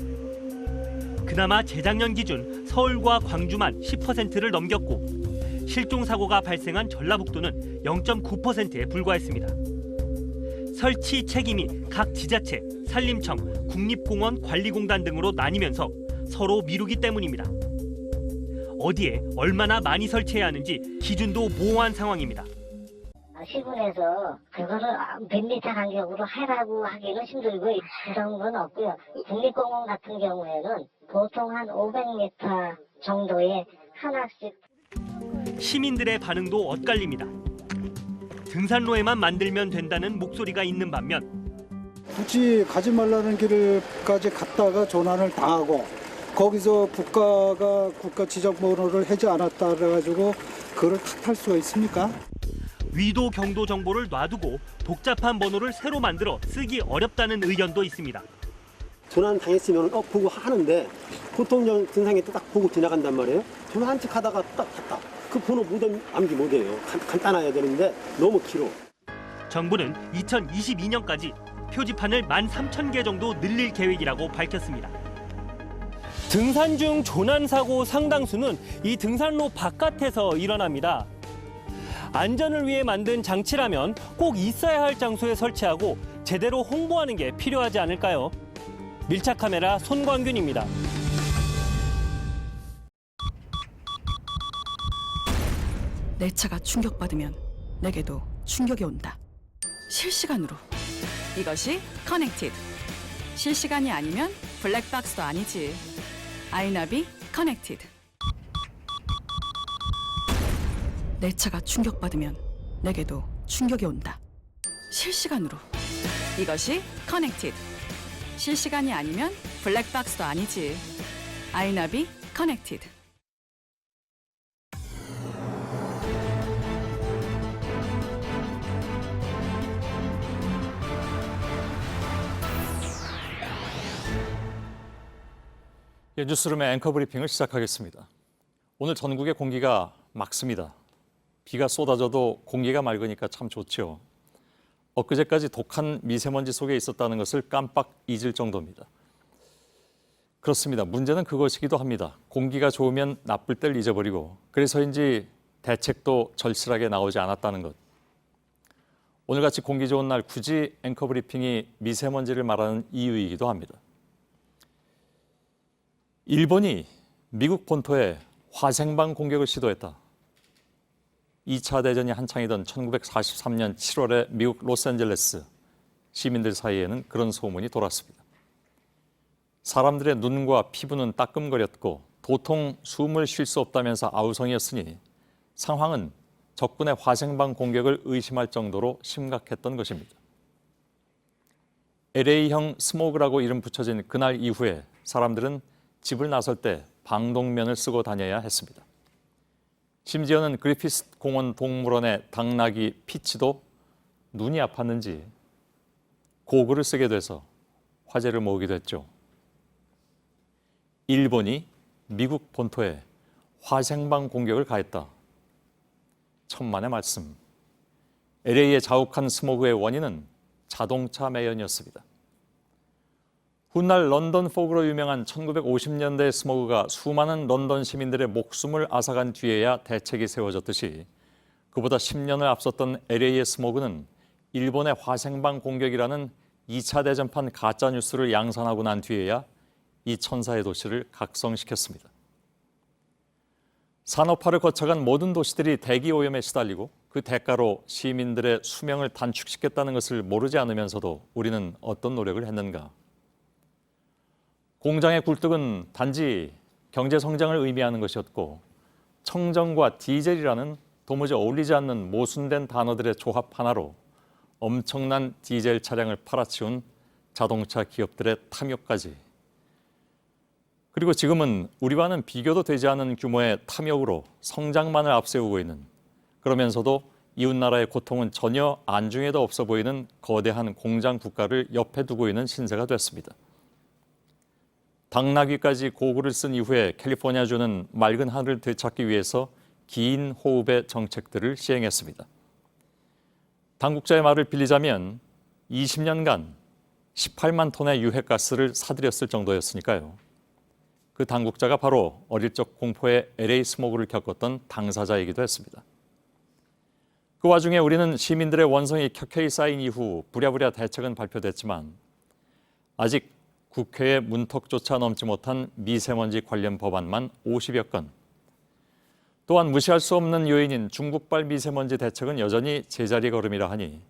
Speaker 15: 그나마 재작년 기준 서울과 광주만 10%를 넘겼고 실종 사고가 발생한 전라북도는 0.9%에 불과했습니다. 설치 책임이 각 지자체, 산림청, 국립공원 관리공단 등으로 나뉘면서 서로 미루기 때문입니다. 어디에 얼마나 많이 설치해야 하는지 기준도 모호한 상황입니다.
Speaker 10: 시군에서 그거를 몇 미터 간격으로 하라고 하기는 힘들고 그런 건 없고요. 국립공원 같은 경우에는 보통 한 500m 정도의 하나씩.
Speaker 15: 시민들의 반응도 엇갈립니다. 등산로에만 만들면 된다는 목소리가 있는 반면
Speaker 2: 굳이 가지 말라는 길을까지 갔다가 조난을 당하고 거기서 국가 지적번호를 해지 않았다 그래가지고 그걸 탓할 수가 있습니까?
Speaker 15: 위도 경도 정보를 놔두고 복잡한 번호를 새로 만들어 쓰기 어렵다는 의견도 있습니다.
Speaker 17: 조난 당했으면 보고 하는데 보통 등산에 딱 보고 지나간단 말이에요. 조난 하다가 딱 갔다. 그 번호 암기 못해요. 간단해야 되는데 너무 길어.
Speaker 15: 정부는 2022년까지 표지판을 13,000개 정도 늘릴 계획이라고 밝혔습니다. 등산 중 조난 사고 상당수는 이 등산로 바깥에서 일어납니다. 안전을 위해 만든 장치라면 꼭 있어야 할 장소에 설치하고 제대로 홍보하는 게 필요하지 않을까요? 밀착 카메라 손광균입니다.
Speaker 18: 내 차가 충격받으면 내게도 충격이 온다. 실시간으로. 이것이 커넥티드. 실시간이 아니면 블랙박스도 아니지. 아이나비 커넥티드. 내 차가 충격받으면 내게도 충격이 온다. 실시간으로. 이것이 커넥티드. 실시간이 아니면 블랙박스도 아니지. 아이나비 커넥티드.
Speaker 4: 뉴스룸의 앵커 브리핑을 시작하겠습니다. 오늘 전국의 공기가 맑습니다. 비가 쏟아져도 공기가 맑으니까 참 좋죠. 엊그제까지 독한 미세먼지 속에 있었다는 것을 깜빡 잊을 정도입니다. 그렇습니다. 문제는 그것이기도 합니다. 공기가 좋으면 나쁠 때를 잊어버리고 그래서인지 대책도 절실하게 나오지 않았다는 것. 오늘같이 공기 좋은 날 굳이 앵커 브리핑이 미세먼지를 말하는 이유이기도 합니다. 일본이 미국 본토에 화생방 공격을 시도했다. 2차 대전이 한창이던 1943년 7월에 미국 로스앤젤레스 시민들 사이에는 그런 소문이 돌았습니다. 사람들의 눈과 피부는 따끔거렸고 도통 숨을 쉴 수 없다면서 아우성이었으니 상황은 적군의 화생방 공격을 의심할 정도로 심각했던 것입니다. LA형 스모그라고 이름 붙여진 그날 이후에 사람들은 집을 나설 때 방독면을 쓰고 다녀야 했습니다. 심지어는 그리피스 공원 동물원의 당나귀 피치도 눈이 아팠는지 고글을 쓰게 돼서 화제를 모으기도 했죠. 일본이 미국 본토에 화생방 공격을 가했다. 천만의 말씀. LA의 자욱한 스모그의 원인은 자동차 매연이었습니다. 훗날 런던 포그로 유명한 1950년대 스모그가 수많은 런던 시민들의 목숨을 앗아간 뒤에야 대책이 세워졌듯이 그보다 10년을 앞섰던 LA의 스모그는 일본의 화생방 공격이라는 2차 대전판 가짜뉴스를 양산하고 난 뒤에야 이 천사의 도시를 각성시켰습니다. 산업화를 거쳐간 모든 도시들이 대기 오염에 시달리고 그 대가로 시민들의 수명을 단축시켰다는 것을 모르지 않으면서도 우리는 어떤 노력을 했는가? 공장의 굴뚝은 단지 경제 성장을 의미하는 것이었고 청정과 디젤이라는 도무지 어울리지 않는 모순된 단어들의 조합 하나로 엄청난 디젤 차량을 팔아치운 자동차 기업들의 탐욕까지. 그리고 지금은 우리와는 비교도 되지 않은 규모의 탐욕으로 성장만을 앞세우고 있는, 그러면서도 이웃나라의 고통은 전혀 안중에도 없어 보이는 거대한 공장 국가를 옆에 두고 있는 신세가 됐습니다. 당나귀까지 고글을 쓴 이후에 캘리포니아주는 맑은 하늘을 되찾기 위해서 긴 호흡의 정책들을 시행했습니다. 당국자의 말을 빌리자면 20년간 18만 톤의 유해가스를 사들였을 정도였으니까요. 그 당국자가 바로 어릴 적 공포의 LA 스모그를 겪었던 당사자이기도 했습니다. 그 와중에 우리는 시민들의 원성이 켜켜이 쌓인 이후 부랴부랴 대책은 발표됐지만 아직 국회의 문턱조차 넘지 못한 미세먼지 관련 법안만 50여 건, 또한 무시할 수 없는 요인인 중국발 미세먼지 대책은 여전히 제자리 걸음이라 하니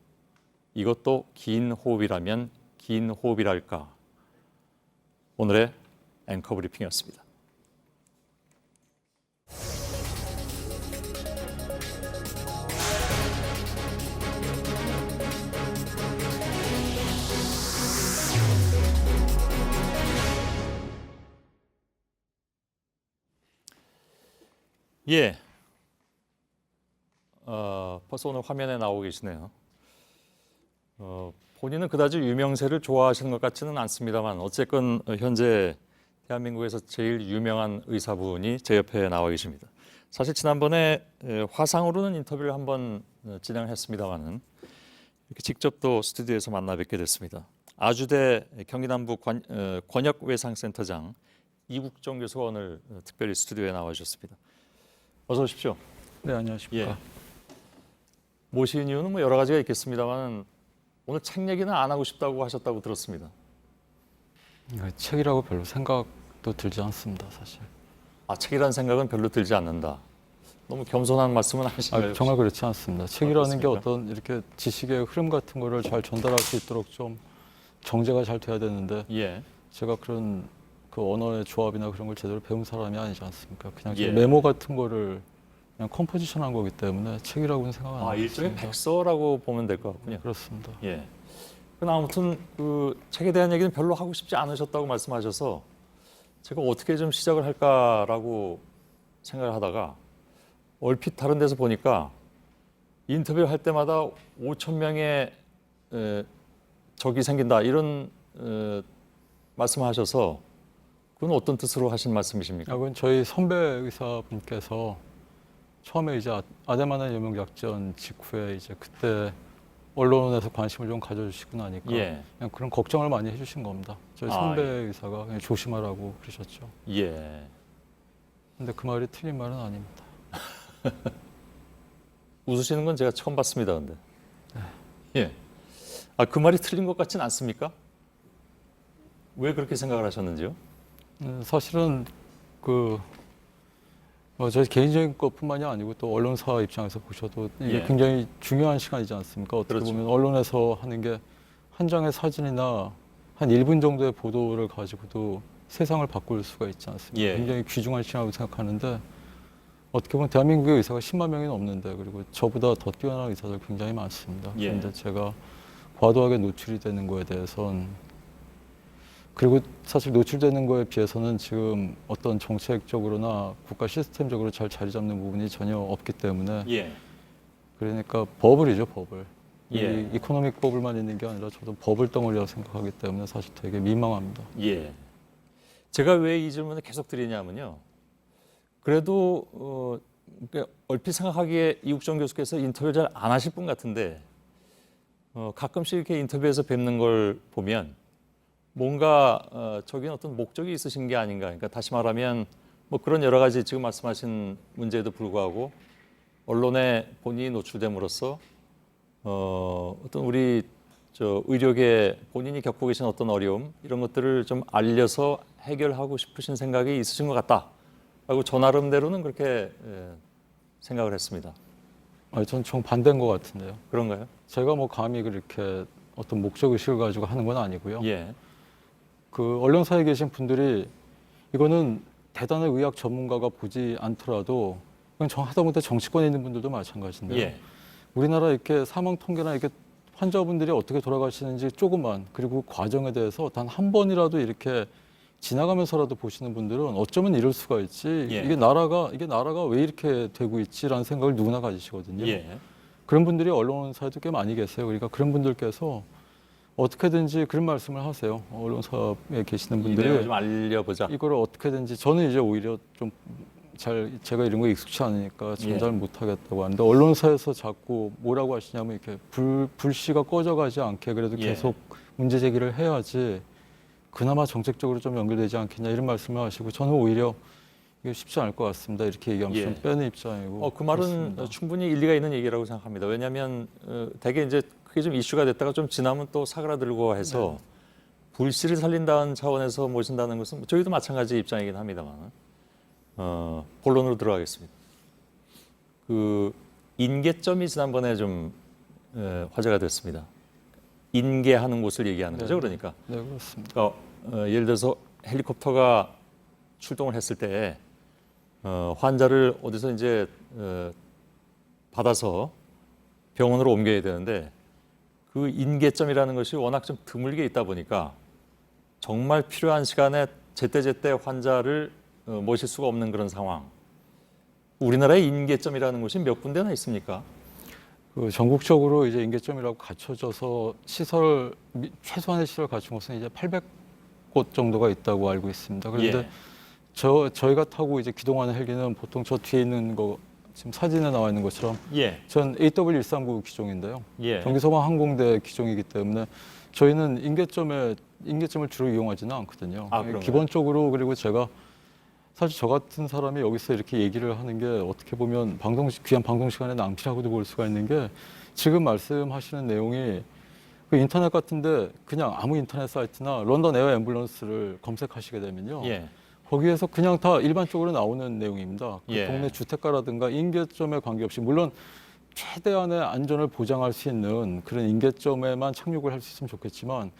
Speaker 4: 이것도 긴 호흡이라면 긴 호흡이랄까. 오늘의 앵커 브리핑이었습니다. 예. 벌써 오늘 화면에 나오고 계시네요. 본인은 그다지 유명세를 좋아하시는 것 같지는 않습니다만 어쨌건 현재 대한민국에서 제일 유명한 의사분이 제 옆에 나와 계십니다. 사실 지난번에 화상으로는 인터뷰를 한번 진행을 했습니다만은 이렇게 직접 또 스튜디오에서 만나 뵙게 됐습니다. 아주대 경기남부 권역외상센터장 이국종 교수가 오늘 특별히 스튜디오에 나와 주셨습니다. 어서 오십시오.
Speaker 3: 네, 안녕하십니까.
Speaker 4: 예. 모신 이유는 뭐 여러 가지가 있겠습니다만 오늘 책 얘기는 안 하고 싶다고 하셨다고 들었습니다.
Speaker 3: 책이라고 별로 생각도 들지 않습니다, 사실.
Speaker 4: 책이라는 생각은 별로 들지 않는다. 너무 겸손한 말씀은 하시나요?
Speaker 3: 정말 그렇지 않습니다. 책이라는 게 어떤 이렇게 지식의 흐름 같은 거를 잘 전달할 수 있도록 좀 정제가 잘 돼야 되는데 제가 그런 그 언어의 조합이나 그런 걸 제대로 배운 사람이 아니지 않습니까? 그냥 메모 같은 거를 그냥 컴포지션한 거기 때문에 책이라고는 생각 안 합니다.
Speaker 4: 일종의 백서라고 보면 될 것 같군요.
Speaker 3: 그렇습니다.
Speaker 4: 예. 그러나 아무튼 그 책에 대한 얘기는 별로 하고 싶지 않으셨다고 말씀하셔서 제가 어떻게 좀 시작을 할까라고 생각을 하다가 얼핏 다른 데서 보니까 인터뷰를 할 때마다 5,000명의 적이 생긴다 이런 말씀하셔서 그건 어떤 뜻으로 하신 말씀이십니까?
Speaker 3: 그건 저희 선배 의사분께서 처음에 이제 아데마네 여명작전 직후에 이제 그때 언론에서 관심을 좀 가져주시고 나니까 그냥 그런 걱정을 많이 해주신 겁니다. 저희 선배 의사가 그냥 조심하라고 그러셨죠.
Speaker 4: 예.
Speaker 3: 근데 그 말이 틀린 말은 아닙니다.
Speaker 4: 웃으시는 건 제가 처음 봤습니다, 근데. 예. 그 말이 틀린 것 같진 않습니까? 왜 그렇게 생각을 하셨는지요?
Speaker 3: 사실은 저희 개인적인 것뿐만이 아니고 또 언론사 입장에서 보셔도 이게 굉장히 중요한 시간이지 않습니까? 어떻게 보면 언론에서 하는 게 한 장의 사진이나 한 1분 정도의 보도를 가지고도 세상을 바꿀 수가 있지 않습니까? 굉장히 귀중한 시간이라고 생각하는데 어떻게 보면 대한민국의 의사가 10만 명이 넘는데 그리고 저보다 더 뛰어난 의사들 굉장히 많습니다. 그런데 제가 과도하게 노출이 되는 거에 대해서는 그리고 사실 노출되는 거에 비해서는 지금 어떤 정책적으로나 국가 시스템적으로 잘 자리 잡는 부분이 전혀 없기 때문에 그러니까 버블이죠, 버블. 이 이코노믹 버블만 있는 게 아니라 저도 버블 덩어리라고 생각하기 때문에 사실 되게 민망합니다.
Speaker 4: 제가 왜 이 질문을 계속 드리냐면요. 그래도 얼핏 생각하기에 이국정 교수께서 인터뷰를 잘 안 하실 분 같은데 가끔씩 이렇게 인터뷰에서 뵙는 걸 보면 뭔가 저기는 어떤 목적이 있으신 게 아닌가. 그러니까 다시 말하면 뭐 그런 여러 가지 지금 말씀하신 문제에도 불구하고 언론에 본인이 노출됨으로써 어떤 우리 의료계 본인이 겪고 계신 어떤 어려움 이런 것들을 좀 알려서 해결하고 싶으신 생각이 있으신 것 같다라고 저 나름대로는 그렇게 생각을 했습니다.
Speaker 3: 전 정반대인 것 같은데요.
Speaker 4: 그런가요?
Speaker 3: 제가 뭐 감히 그렇게 어떤 목적의식을 가지고 하는 건 아니고요. 그 언론사에 계신 분들이 이거는 대단한 의학 전문가가 보지 않더라도 그냥 하다못해 정치권에 있는 분들도 마찬가지인데요. 우리나라 이렇게 사망 통계나 이렇게 환자분들이 어떻게 돌아가시는지 조금만 그리고 그 과정에 대해서 단 한 번이라도 이렇게 지나가면서라도 보시는 분들은 어쩌면 이럴 수가 있지 이게 나라가 왜 이렇게 되고 있지라는 생각을 누구나 가지시거든요. 그런 분들이 언론사에도 꽤 많이 계세요. 그러니까 그런 분들께서 어떻게든지 그런 말씀을 하세요. 언론사에 계시는 분들이
Speaker 4: 좀 알려보자.
Speaker 3: 이걸 어떻게든지 저는 이제 오히려 좀 제가 이런 거 익숙치 않으니까 잘 못하겠다고 하는데 언론사에서 자꾸 뭐라고 하시냐면 이렇게 불씨가 꺼져가지 않게 그래도 계속 문제 제기를 해야지 그나마 정책적으로 좀 연결되지 않겠냐 이런 말씀을 하시고 저는 오히려 이게 쉽지 않을 것 같습니다. 이렇게 얘기하면 좀 빼는 입장이고.
Speaker 4: 그 말은 그렇습니다. 충분히 일리가 있는 얘기라고 생각합니다. 왜냐하면 되게 이제 그게 좀 이슈가 됐다가 좀 지나면 또 사그라들고 해서 불씨를 살린다는 차원에서 모신다는 것은 저희도 마찬가지 입장이긴 합니다만 본론으로 들어가겠습니다. 그 인계점이 지난번에 좀 화제가 됐습니다. 인계하는 곳을 얘기하는 거죠, 그러니까.
Speaker 3: 네, 그렇습니다.
Speaker 4: 그러니까 예를 들어서 헬리콥터가 출동을 했을 때 환자를 어디서 이제 받아서 병원으로 옮겨야 되는데 그 인계점이라는 것이 워낙 좀 드물게 있다 보니까 정말 필요한 시간에 제때제때 환자를 모실 수가 없는 그런 상황. 우리나라의 인계점이라는 곳이 몇 군데나 있습니까?
Speaker 3: 그 전국적으로 이제 인계점이라고 갖춰져서 최소한의 시설 갖춘 곳은 이제 800곳 정도가 있다고 알고 있습니다. 그런데
Speaker 4: 예.
Speaker 3: 저희가 타고 이제 기동하는 헬기는 보통 저 뒤에 있는 거 지금 사진에 나와 있는 것처럼
Speaker 4: 예.
Speaker 3: 전 AW139 기종인데요.
Speaker 4: 예.
Speaker 3: 경기소방항공대 기종이기 때문에 저희는 인계점을 주로 이용하지는 않거든요.
Speaker 4: 아, 그런가요?
Speaker 3: 기본적으로 그리고 제가 사실 저 같은 사람이 여기서 이렇게 얘기를 하는 게 어떻게 보면 귀한 방송 시간에 낭비라고도 볼 수가 있는 게 지금 말씀하시는 내용이 그 인터넷 같은데 그냥 아무 인터넷 사이트나 런던 에어 앰뷸런스를 검색하시게 되면요.
Speaker 4: 예.
Speaker 3: 거기에서 그냥 다 일반적으로 나오는 내용입니다. 그
Speaker 4: 예.
Speaker 3: 동네 주택가라든가 인계점에 관계없이 물론 최대한의 안전을 보장할 수 있는 그런 인계점에만 착륙을 할 수 있으면 좋겠지만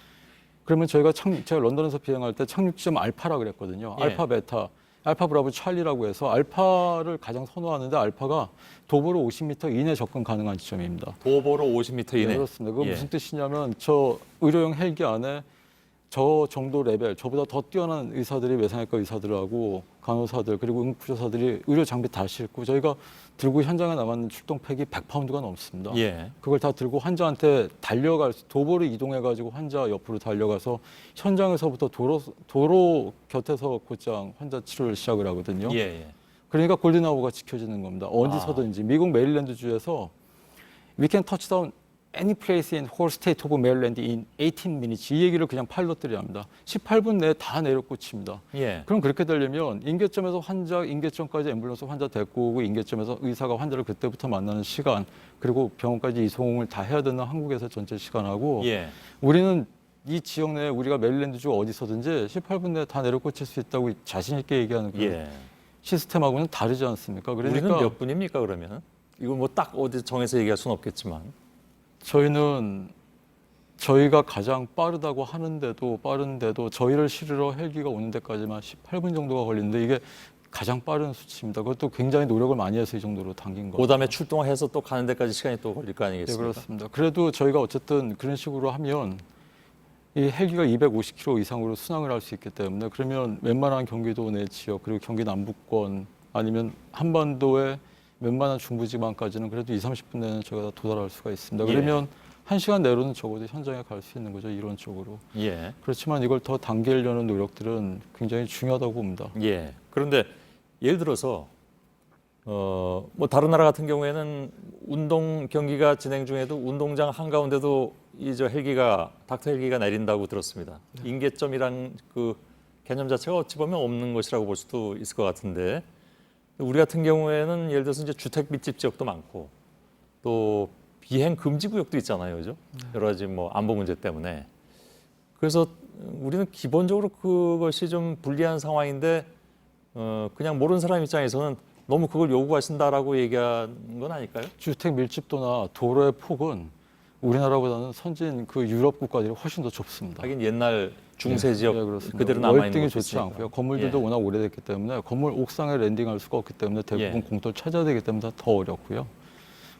Speaker 3: 그러면 제가 런던에서 비행할 때 착륙지점 알파라 그랬거든요.
Speaker 4: 예.
Speaker 3: 알파 베타, 알파 브라보 찰리라고 해서 알파를 가장 선호하는데 알파가 도보로 50m 이내 접근 가능한 지점입니다.
Speaker 4: 도보로 50m 이내.
Speaker 3: 네, 그렇습니다. 그건
Speaker 4: 예.
Speaker 3: 무슨 뜻이냐면 저 의료용 헬기 안에 저 정도 레벨, 저보다 더 뛰어난 의사들이 외상외과 의사들하고 간호사들 그리고 응급구조사들이 의료 장비 다 싣고 저희가 들고 현장에 남았는 출동팩이 100파운드가 넘습니다.
Speaker 4: 예.
Speaker 3: 그걸 다 들고 환자한테 도보로 이동해가지고 환자 옆으로 달려가서 현장에서부터 도로 곁에서 곧장 환자 치료를 시작을 하거든요.
Speaker 4: 예. 예.
Speaker 3: 그러니까 골든아워가 지켜지는 겁니다. 어디서든지 미국 메릴랜드 주에서 We can touch down any place in whole state of Maryland in 18 minutes. 이 얘기를 그냥 파일럿들이 합니다. 18분 내에 다 내려꽂힙니다.
Speaker 4: 예.
Speaker 3: 그럼 그렇게 되려면 인계점에서 인계점까지 앰뷸런스 환자 데리고 오고 인계점에서 의사가 환자를 그때부터 만나는 시간 그리고 병원까지 이송을 다 해야 되는 한국에서 전체 시간하고
Speaker 4: 예.
Speaker 3: 우리는 이 지역 내에 우리가 메릴랜드주 어디서든지 18분 내에 다 내려꽂힐 수 있다고 자신 있게 얘기하는 그
Speaker 4: 예.
Speaker 3: 시스템하고는 다르지 않습니까? 그러니까
Speaker 4: 우리는 몇 분입니까 그러면? 이거 뭐 딱 어디 정해서 얘기할 수는 없겠지만
Speaker 3: 저희가 가장 빠른데도 저희를 실으러 헬기가 오는 데까지만 18분 정도가 걸리는데 이게 가장 빠른 수치입니다. 그것도 굉장히 노력을 많이 해서 이 정도로 당긴 거예요.
Speaker 4: 그다음에 출동해서 또 가는 데까지 시간이 또 걸릴 거
Speaker 3: 네,
Speaker 4: 아니겠습니까?
Speaker 3: 그렇습니다. 그래도 저희가 어쨌든 그런 식으로 하면 이 헬기가 250km 이상으로 순항을 할 수 있기 때문에 그러면 웬만한 경기도 내 지역 그리고 경기 남부권 아니면 한반도의 웬만한 중부지방까지는 그래도 20-30분 내는 저희가 다 도달할 수가 있습니다.
Speaker 4: 예.
Speaker 3: 그러면 1시간 내로는 적어도 현장에 갈 수 있는 거죠, 이론적으로.
Speaker 4: 예.
Speaker 3: 그렇지만 이걸 더 당기려는 노력들은 굉장히 중요하다고 봅니다.
Speaker 4: 예. 그런데 예를 들어서 뭐 다른 나라 같은 경우에는 운동 경기가 진행 중에도 운동장 한가운데도 저 닥터 헬기가 내린다고 들었습니다. 인계점이란 그 개념 자체가 어찌 보면 없는 것이라고 볼 수도 있을 것 같은데 우리 같은 경우에는 예를 들어서 이제 주택 밀집 지역도 많고 또 비행 금지 구역도 있잖아요, 그죠? 여러 가지 뭐 안보 문제 때문에. 그래서 우리는 기본적으로 그것이 좀 불리한 상황인데 그냥 모르는 사람 입장에서는 너무 그걸 요구하신다라고 얘기하는 건 아닐까요?
Speaker 3: 주택 밀집도나 도로의 폭은 우리나라보다는 선진 그 유럽 국가들이 훨씬 더 좁습니다.
Speaker 4: 하긴 옛날 중세 지역
Speaker 3: 그렇습니다.
Speaker 4: 그대로 남아 있는
Speaker 3: 월등히
Speaker 4: 것도
Speaker 3: 좋지
Speaker 4: 있으니까.
Speaker 3: 않고요. 건물들도 워낙 오래됐기 때문에 건물 옥상에 랜딩할 수가 없기 때문에 대부분 공터를 찾아야 되기 때문에 더 어렵고요.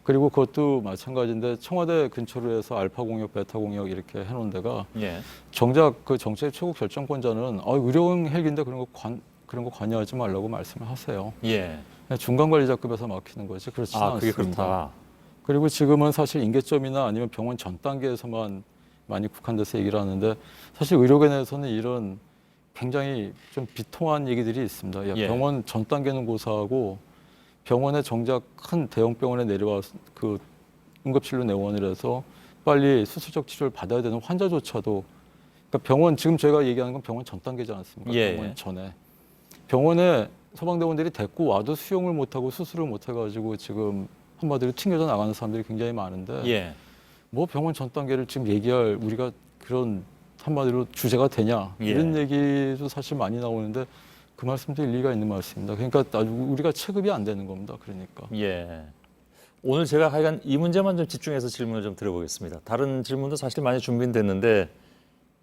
Speaker 3: 그리고 그것도 마찬가지인데 청와대 근처로 해서 알파 공역, 베타 공역 이렇게 해놓은 데가 정작 그 정책 최고 결정권자는 의료용 헬기인데 그런 거 관여하지 말라고 말씀을 하세요.
Speaker 4: 예.
Speaker 3: 중간 관리자급에서 막히는 거지 그렇지는
Speaker 4: 그게
Speaker 3: 않습니다.
Speaker 4: 그렇다.
Speaker 3: 그리고 지금은 사실 인계점이나 아니면 병원 전 단계에서만 많이 국한돼서 얘기를 하는데 사실 의료계에서는 이런 굉장히 좀 비통한 얘기들이 있습니다.
Speaker 4: 예.
Speaker 3: 병원 전 단계는 고사하고 병원에 정작 큰 대형 병원에 내려와 그 응급실로 내원을 해서 빨리 수술적 치료를 받아야 되는 환자조차도 그러니까 병원 지금 제가 얘기하는 건 병원 전 단계지 않습니까? 병원 전에 병원에 소방대원들이 데리고 와도 수용을 못하고 수술을 못해가지고 지금 한마디로 튕겨져 나가는 사람들이 굉장히 많은데 뭐 병원 전 단계를 지금 얘기할 우리가 그런 한마디로 주제가 되냐 이런 얘기도 사실 많이 나오는데 그 말씀도 일리가 있는 말씀입니다. 그러니까 아주 우리가 체급이 안 되는 겁니다. 그러니까.
Speaker 4: 예. 오늘 제가 하여간 이 문제만 좀 집중해서 질문을 좀 드려보겠습니다. 다른 질문도 사실 많이 준비됐는데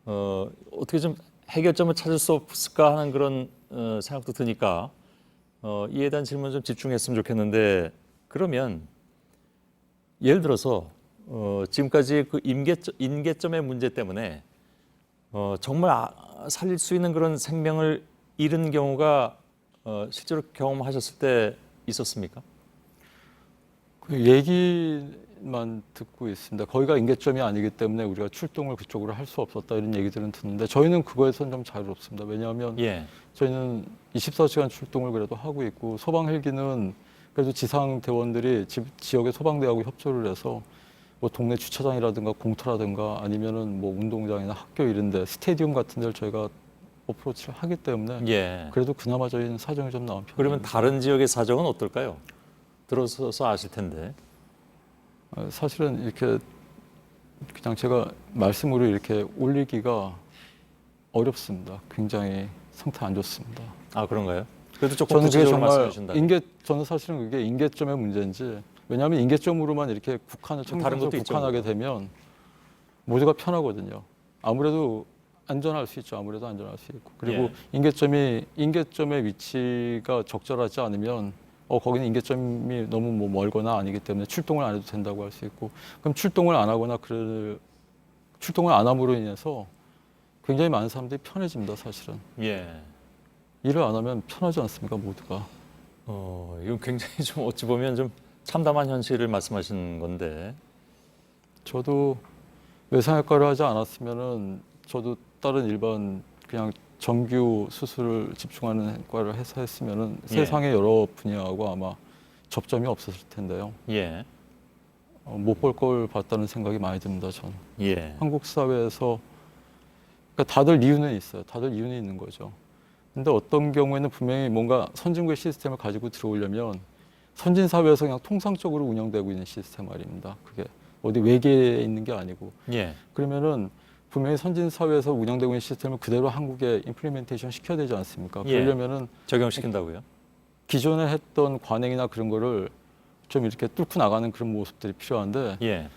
Speaker 4: 어떻게 좀 해결점을 찾을 수 없을까 하는 그런 생각도 드니까 이에 대한 질문 좀 집중했으면 좋겠는데 그러면 예를 들어서 지금까지 그 인계점의 문제 때문에 정말 살릴 수 있는 그런 생명을 잃은 경우가 실제로 경험하셨을 때 있었습니까?
Speaker 3: 그 얘기만 듣고 있습니다. 거기가 인계점이 아니기 때문에 우리가 출동을 그쪽으로 할 수 없었다 이런 얘기들은 듣는데 저희는 그거에선 좀 자유롭습니다. 왜냐하면 저희는 24시간 출동을 그래도 하고 있고 소방 헬기는 그래도 지상 대원들이 지역의 소방대하고 협조를 해서 뭐 동네 주차장이라든가 공터라든가 아니면은 뭐 운동장이나 학교 이런데 스테디움 같은 데를 저희가 어프로치를 하기 때문에 그래도 그나마 저희는 사정이 좀 나은 편입니다.
Speaker 4: 그러면 다른 지역의 사정은 어떨까요? 들어서서 아실 텐데.
Speaker 3: 사실은 이렇게 그냥 제가 말씀으로 이렇게 올리기가 어렵습니다. 굉장히 상태 안 좋습니다.
Speaker 4: 아 그런가요? 그래도 조금 구체적으로 말씀해 주신다.
Speaker 3: 저는 사실은 그게 인계점의 문제인지 왜냐하면 인계점으로만 이렇게 청소를 국한하게 되면 모두가 편하거든요. 아무래도 안전할 수 있죠. 아무래도 안전할 수 있고 그리고 인계점의 위치가 적절하지 않으면 거기는 인계점이 너무 뭐 멀거나 아니기 때문에 출동을 안 해도 된다고 할 수 있고 그럼 출동을 안 하거나 출동을 안 함으로 인해서 굉장히 많은 사람들이 편해집니다. 사실은. 일을 안 하면 편하지 않습니까, 모두가?
Speaker 4: 이건 굉장히 좀 어찌 보면 좀 참담한 현실을 말씀하시는 건데.
Speaker 3: 저도 외상외과를 하지 않았으면은 저도 다른 일반 그냥 정규 수술을 집중하는 과를 해서 했으면은 세상의 여러 분야하고 아마 접점이 없었을 텐데요. 못 볼 걸 봤다는 생각이 많이 듭니다, 저는. 한국 사회에서 그러니까 다들 이유는 있어요. 다들 이유는 있는 거죠. 근데 어떤 경우에는 분명히 뭔가 선진국의 시스템을 가지고 들어오려면 선진 사회에서 그냥 통상적으로 운영되고 있는 시스템 말입니다. 그게 어디 외계에 있는 게 아니고. 그러면은 분명히 선진 사회에서 운영되고 있는 시스템을 그대로 한국에 임플리멘테이션 시켜야 되지 않습니까? 그러려면은
Speaker 4: 적용시킨다고요?
Speaker 3: 기존에 했던 관행이나 그런 거를 좀 이렇게 뚫고 나가는 그런 모습들이 필요한데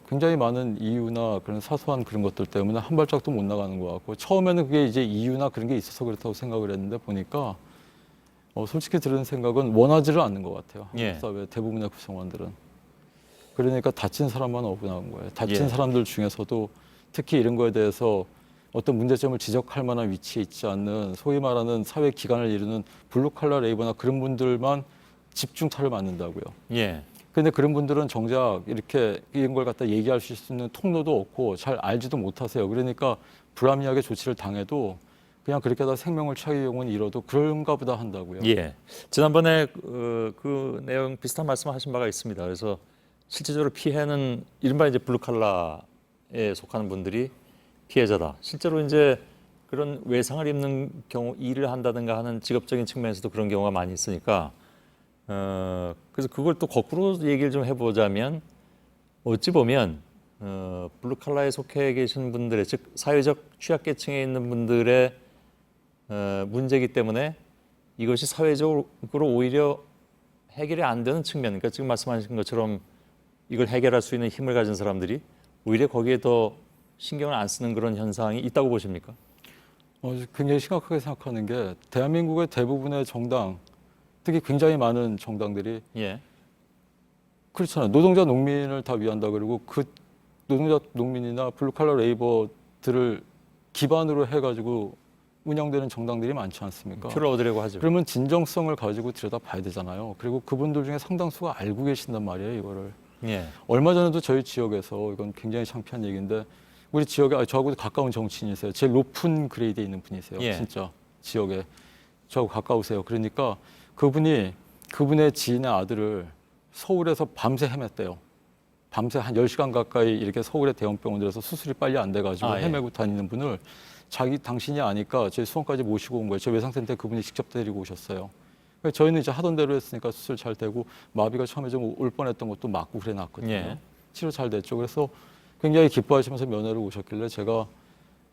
Speaker 3: 굉장히 많은 이유나 그런 사소한 그런 것들 때문에 한 발짝도 못 나가는 것 같고 처음에는 그게 이제 이유나 그런 게 있어서 그렇다고 생각을 했는데 보니까 솔직히 들은 생각은 원하지를 않는 것 같아요. 한국 사회 대부분의 구성원들은. 그러니까 다친 사람만 억울한 거예요. 다친 사람들 중에서도 특히 이런 거에 대해서 어떤 문제점을 지적할 만한 위치에 있지 않는 소위 말하는 사회 기관을 이루는 블루칼라 레이버나 그런 분들만 집중타를 맞는다고요. 그런데 그런 분들은 정작 이렇게 이런 걸 갖다 얘기할 수 있는 통로도 없고 잘 알지도 못하세요. 그러니까 불합리하게 조치를 당해도 그냥 그렇게 하다 생명을 차유용은 잃어도 그런가 보다 한다고요.
Speaker 4: 지난번에 그 내용 비슷한 말씀하신 바가 있습니다. 그래서 실질적으로 피해는 이른바 이제 블루칼라에 속하는 분들이 피해자다. 실제로 이제 그런 외상을 입는 경우 일을 한다든가 하는 직업적인 측면에서도 그런 경우가 많이 있으니까 그래서 그걸 또 거꾸로 얘기를 좀 해보자면 어찌 보면 블루칼라에 속해 계신 분들의 즉 사회적 취약계층에 있는 분들의 문제이기 때문에 이것이 사회적으로 오히려 해결이 안 되는 측면, 그러니까 지금 말씀하신 것처럼 이걸 해결할 수 있는 힘을 가진 사람들이 오히려 거기에 더 신경을 안 쓰는 그런 현상이 있다고 보십니까?
Speaker 3: 굉장히 심각하게 생각하는 게 대한민국의 대부분의 정당, 특히 굉장히 많은 정당들이 그렇잖아요. 노동자 농민을 다 위한다 그러고 그 노동자 농민이나 블루칼라 레이버들을 기반으로 해가지고 운영되는 정당들이 많지 않습니까?
Speaker 4: 표를 얻으려고 하죠.
Speaker 3: 그러면 진정성을 가지고 들여다봐야 되잖아요. 그리고 그분들 중에 상당수가 알고 계신단 말이에요, 이거를. 얼마 전에도 저희 지역에서 이건 굉장히 창피한 얘기인데 우리 지역에 저하고도 가까운 정치인이세요. 제일 높은 그레이드에 있는 분이세요. 진짜 지역에. 저하고 가까우세요. 그러니까 그분의 지인의 아들을 서울에서 밤새 헤맸대요. 밤새 한 10시간 가까이 이렇게 서울의 대형병원들에서 수술이 빨리 안 돼가지고 헤매고 다니는 분을 당신이 아니까 저희 수원까지 모시고 온 거예요. 저희 외상센터에 그분이 직접 데리고 오셨어요. 저희는 이제 하던 대로 했으니까 수술 잘 되고 마비가 처음에 좀 올 뻔했던 것도 맞고 그래 놨거든요. 치료 잘 됐죠. 그래서 굉장히 기뻐하시면서 면회를 오셨길래 제가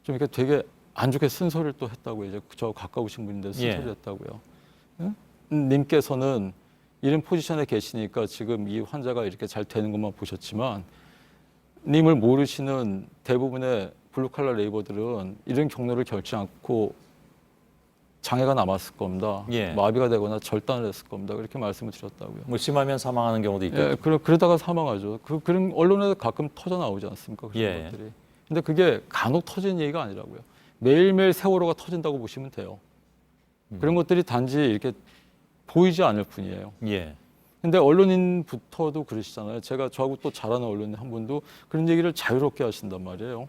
Speaker 3: 좀 이렇게 되게 안 좋게 쓴소리를 또 했다고요. 이제 저 가까우신 분인데 쓴소리
Speaker 4: 예.
Speaker 3: 했다고요. 응? 님께서는 이런 포지션에 계시니까 지금 이 환자가 이렇게 잘 되는 것만 보셨지만 님을 모르시는 대부분의 블루칼라 레이버들은 이런 경로를 겪지 않고 장애가 남았을 겁니다.
Speaker 4: 예.
Speaker 3: 마비가 되거나 절단을 했을 겁니다. 그렇게 말씀을 드렸다고요.
Speaker 4: 뭐 심하면 사망하는 경우도 있고.
Speaker 3: 예, 그러다가 사망하죠. 그런 언론에 가끔 터져 나오지 않습니까? 그런
Speaker 4: 예.
Speaker 3: 것들이. 근데 그게 간혹 터지는 얘기가 아니라고요. 매일매일 세월호가 터진다고 보시면 돼요. 그런 것들이 단지 이렇게 보이지 않을 뿐이에요.
Speaker 4: 예.
Speaker 3: 근데 언론인부터도 그러시잖아요. 저하고 또 잘하는 언론인 한 분도 그런 얘기를 자유롭게 하신단 말이에요.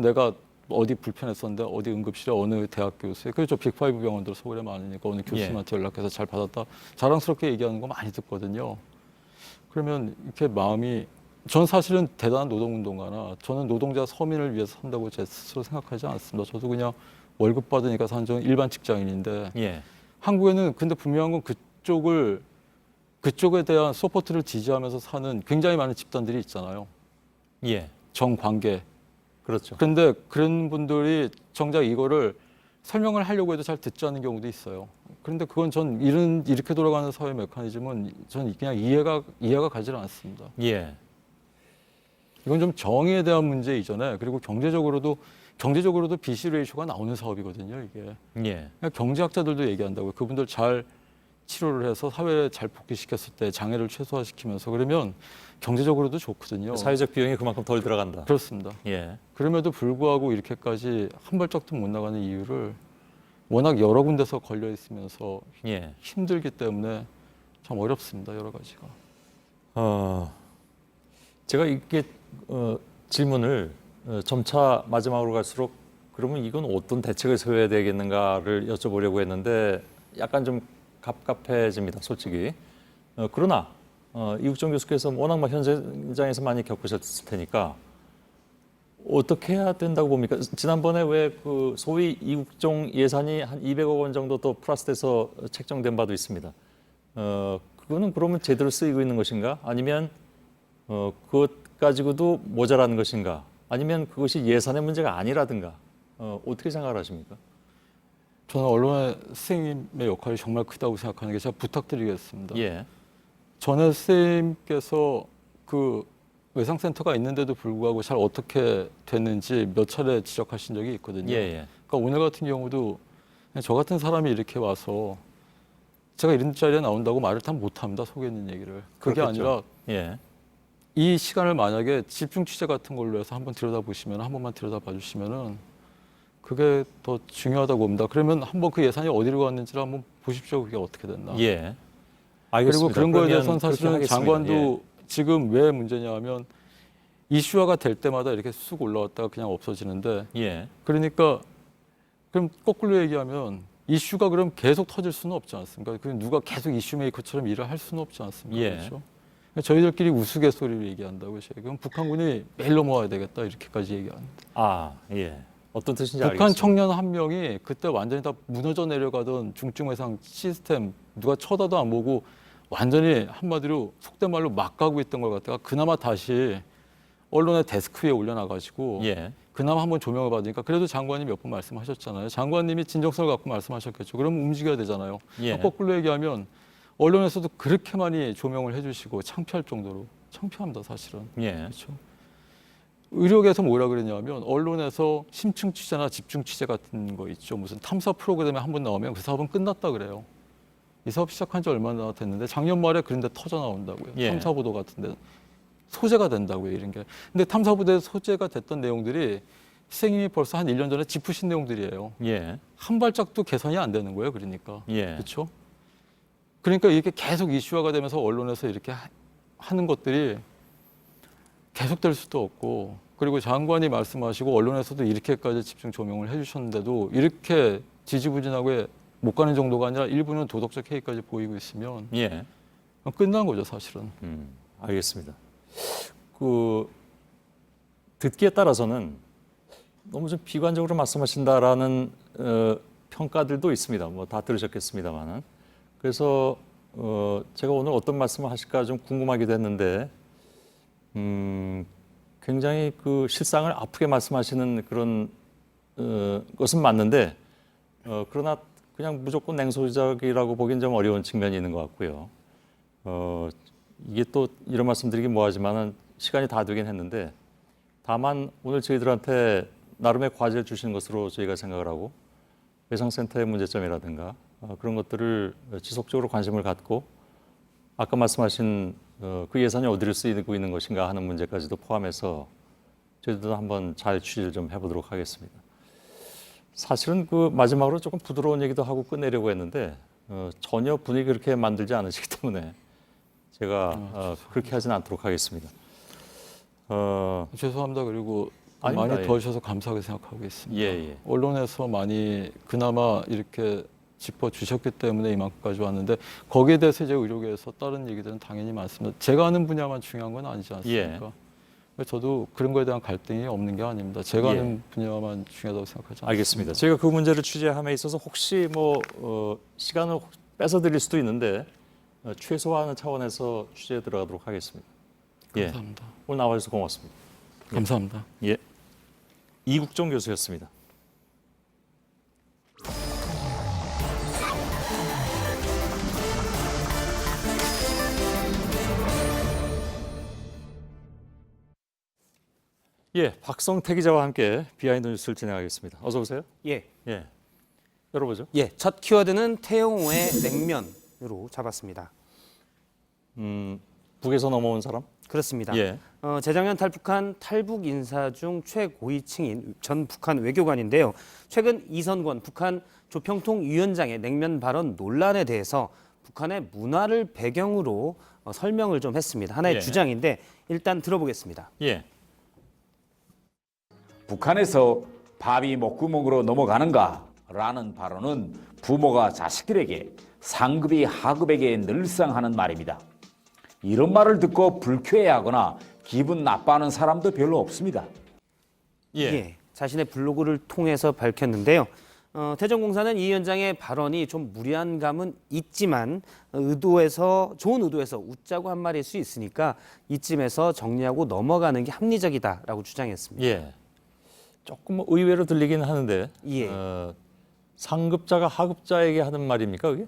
Speaker 3: 내가 어디 불편했었는데 어디 응급실에 어느 대학 교수에 그렇죠. 빅5 병원들 서울에 많으니까 어느 교수님한테 연락해서 잘 받았다. 자랑스럽게 얘기하는 거 많이 듣거든요. 그러면 이렇게 마음이 전 사실은 대단한 노동운동가나 저는 노동자 서민을 위해서 산다고 제 스스로 생각하지 않습니다. 저도 그냥 월급 받으니까 사는 저는 일반 직장인인데
Speaker 4: 예.
Speaker 3: 한국에는 근데 분명한 건 그쪽에 대한 서포트를 지지하면서 사는 굉장히 많은 집단들이 있잖아요.
Speaker 4: 예.
Speaker 3: 정관계.
Speaker 4: 그렇죠.
Speaker 3: 그런데 그런 분들이 정작 이거를 설명을 하려고 해도 잘 듣지 않는 경우도 있어요. 그런데 그건 전 이렇게 돌아가는 사회 메커니즘은 전 그냥 이해가 가지 않습니다.
Speaker 4: 예.
Speaker 3: 이건 좀 정의에 대한 문제 이전에 그리고 경제적으로도 BC 레이쇼가 나오는 사업이거든요. 이게
Speaker 4: 예.
Speaker 3: 경제학자들도 얘기한다고요. 그분들 잘 치료를 해서 사회에 잘 복귀시켰을 때 장애를 최소화시키면서 그러면 경제적으로도 좋거든요.
Speaker 4: 사회적 비용이 그만큼 덜 들어간다.
Speaker 3: 그렇습니다.
Speaker 4: 예.
Speaker 3: 그럼에도 불구하고 이렇게까지 한 발짝도 못 나가는 이유를 워낙 여러 군데서 걸려 있으면서
Speaker 4: 예.
Speaker 3: 힘들기 때문에 참 어렵습니다. 여러 가지가.
Speaker 4: 제가 이렇게 질문을 점차 마지막으로 갈수록 그러면 이건 어떤 대책을 세워야 되겠는가를 여쭤보려고 했는데 약간 좀 갑갑해집니다, 솔직히. 그러나 이국종 교수께서 워낙 현장에서 많이 겪으셨을 테니까 어떻게 해야 된다고 봅니까? 지난번에 왜 그 소위 이국종 예산이 한 200억 원 정도 더 플러스돼서 책정된 바도 있습니다. 그거는 그러면 제대로 쓰이고 있는 것인가? 아니면 그것 가지고도 모자라는 것인가? 아니면 그것이 예산의 문제가 아니라든가? 어떻게 생각을 하십니까?
Speaker 3: 저는 언론의 선생님의 역할이 정말 크다고 생각하는 게 제가 부탁드리겠습니다.
Speaker 4: 예.
Speaker 3: 전에 선생님께서 그 외상센터가 있는데도 불구하고 잘 어떻게 됐는지 몇 차례 지적하신 적이 있거든요.
Speaker 4: 예.
Speaker 3: 그러니까 오늘 같은 경우도 저 같은 사람이 이렇게 와서 제가 이런 자리에 나온다고 말을 다 못합니다. 속에 있는 얘기를. 그게
Speaker 4: 그렇겠죠.
Speaker 3: 아니라
Speaker 4: 예.
Speaker 3: 이 시간을 만약에 집중 취재 같은 걸로 해서 한번 들여다보시면 한 번만 들여다봐 주시면은 그게 더 중요하다고 봅니다. 그러면 한번 그 예산이 어디로 갔는지를 한번 보십시오. 그게 어떻게 됐나.
Speaker 4: 예.
Speaker 3: 그리고
Speaker 4: 알겠습니다.
Speaker 3: 그런 거에
Speaker 4: 그러면
Speaker 3: 대해서는
Speaker 4: 그렇게
Speaker 3: 사실은
Speaker 4: 하겠습니다.
Speaker 3: 장관도
Speaker 4: 예.
Speaker 3: 지금 왜 문제냐 하면 이슈화가 될 때마다 이렇게 쑥 올라왔다가 그냥 없어지는데
Speaker 4: 예.
Speaker 3: 그러니까 그럼 거꾸로 얘기하면 이슈가 그럼 계속 터질 수는 없지 않습니까? 그럼 누가 계속 이슈 메이커처럼 일을 할 수는 없지 않습니까?
Speaker 4: 예.
Speaker 3: 그렇죠? 저희들끼리 우스갯소리를 얘기한다고요. 그럼 북한군이 매일 넘어와야 되겠다 이렇게까지 얘기하는데.
Speaker 4: 예. 어떤 뜻인지
Speaker 3: 북한
Speaker 4: 알겠습니다.
Speaker 3: 청년 한 명이 그때 완전히 다 무너져 내려가던 중증외상 시스템 누가 쳐다도 안 보고 완전히 한마디로 속된 말로 막 가고 있던 걸 갖다가 그나마 다시 언론의 데스크 위에 올려놔가지고
Speaker 4: 예.
Speaker 3: 그나마 한번 조명을 받으니까 그래도 장관이 몇 번 말씀하셨잖아요. 장관님이 진정성을 갖고 말씀하셨겠죠. 그럼 움직여야 되잖아요.
Speaker 4: 예.
Speaker 3: 거꾸로 얘기하면 언론에서도 그렇게 많이 조명을 해주시고 창피할 정도로 창피합니다. 사실은.
Speaker 4: 예.
Speaker 3: 그렇죠. 의료계에서 뭐라 그랬냐면 언론에서 심층 취재나 집중 취재 같은 거 있죠. 무슨 탐사 프로그램에 한 번 나오면 그 사업은 끝났다 그래요. 이 사업 시작한 지 얼마나 됐는데 작년 말에 그런데 터져 나온다고요.
Speaker 4: 예.
Speaker 3: 탐사 보도 같은데 소재가 된다고요. 이런 게. 근데 탐사 보도에 소재가 됐던 내용들이 선생님이 벌써 한 1년 전에 짚으신 내용들이에요.
Speaker 4: 예.
Speaker 3: 한 발짝도 개선이 안 되는 거예요. 그러니까.
Speaker 4: 예.
Speaker 3: 그렇죠? 그러니까 이렇게 계속 이슈화가 되면서 언론에서 이렇게 하는 것들이 계속될 수도 없고 그리고 장관이 말씀하시고 언론에서도 이렇게까지 집중 조명을 해주셨는데도 이렇게 지지부진하게 못 가는 정도가 아니라 일부는 도덕적 해이까지 보이고 있으면
Speaker 4: 예.
Speaker 3: 끝난 거죠, 사실은.
Speaker 4: 알겠습니다. 그 듣기에 따라서는 너무 좀 비관적으로 말씀하신다라는 평가들도 있습니다. 뭐 다 들으셨겠습니다만은. 그래서 제가 오늘 어떤 말씀을 하실까 좀 궁금하기도 했는데 굉장히 그 실상을 아프게 말씀하시는 그런 것은 맞는데 그러나 그냥 무조건 냉소적이라고 보기엔 좀 어려운 측면이 있는 것 같고요. 이게 또 이런 말씀드리긴 뭐하지만은 시간이 다 되긴 했는데 다만 오늘 저희들한테 나름의 과제를 주시는 것으로 저희가 생각을 하고 외상센터의 문제점이라든가 그런 것들을 지속적으로 관심을 갖고 아까 말씀하신 그 예산이 어디를 쓰이고 있는 것인가 하는 문제까지도 포함해서 저희들도 한번 잘 취재를 좀 해보도록 하겠습니다. 사실은 그 마지막으로 조금 부드러운 얘기도 하고 끝내려고 했는데 전혀 분위기 그렇게 만들지 않으시기 때문에 제가 그렇게 하지는 않도록 하겠습니다.
Speaker 3: 죄송합니다. 그리고
Speaker 4: 아닙니다.
Speaker 3: 많이
Speaker 4: 예.
Speaker 3: 도와주셔서 감사하게 생각하고 있습니다.
Speaker 4: 예.
Speaker 3: 언론에서 많이 그나마 이렇게 짚어주셨기 때문에 이만큼까지 왔는데 거기에 대해서 이제 의료계에서 다른 얘기들은 당연히 많습니다. 제가 아는 분야만 중요한 건 아니지 않습니까? 저도 그런 거에 대한 갈등이 없는 게 아닙니다. 제가 아는 분야만 중요하다고 생각하지 않습니다.
Speaker 4: 알겠습니다. 저희가 그 문제를 취재함에 있어서 혹시 뭐 시간을 뺏어드릴 수도 있는데 최소화하는 차원에서 취재에 들어가도록 하겠습니다.
Speaker 3: 감사합니다.
Speaker 4: 오늘 나와주셔서 고맙습니다.
Speaker 3: 감사합니다.
Speaker 4: 예, 이국종 교수였습니다. 예, 박성태 기자와 함께 비하인드 뉴스를 진행하겠습니다. 어서 오세요.
Speaker 6: 예.
Speaker 4: 열어보죠.
Speaker 6: 예, 첫 키워드는 태용호의 냉면으로 잡았습니다.
Speaker 4: 북에서 넘어온 사람?
Speaker 6: 그렇습니다.
Speaker 4: 예.
Speaker 6: 재작년 탈북한 탈북 인사 중 최고위층인 전 북한 외교관인데요. 최근 이선권 북한 조평통 위원장의 냉면 발언 논란에 대해서 북한의 문화를 배경으로 설명을 좀 했습니다. 하나의 주장인데 일단 들어보겠습니다.
Speaker 7: 북한에서 밥이 목구멍으로 넘어가는가라는 발언은 부모가 자식들에게 상급이 하급에게 늘상 하는 말입니다. 이런 말을 듣고 불쾌해하거나 기분 나빠하는 사람도 별로 없습니다.
Speaker 6: 자신의 블로그를 통해서 밝혔는데요. 태정공사는 이 위원장의 발언이 좀 무리한 감은 있지만 좋은 의도에서 웃자고 한 말일 수 있으니까 이쯤에서 정리하고 넘어가는 게 합리적이다라고 주장했습니다.
Speaker 4: 조금 의외로 들리긴 하는데 상급자가 하급자에게 하는 말입니까 그게?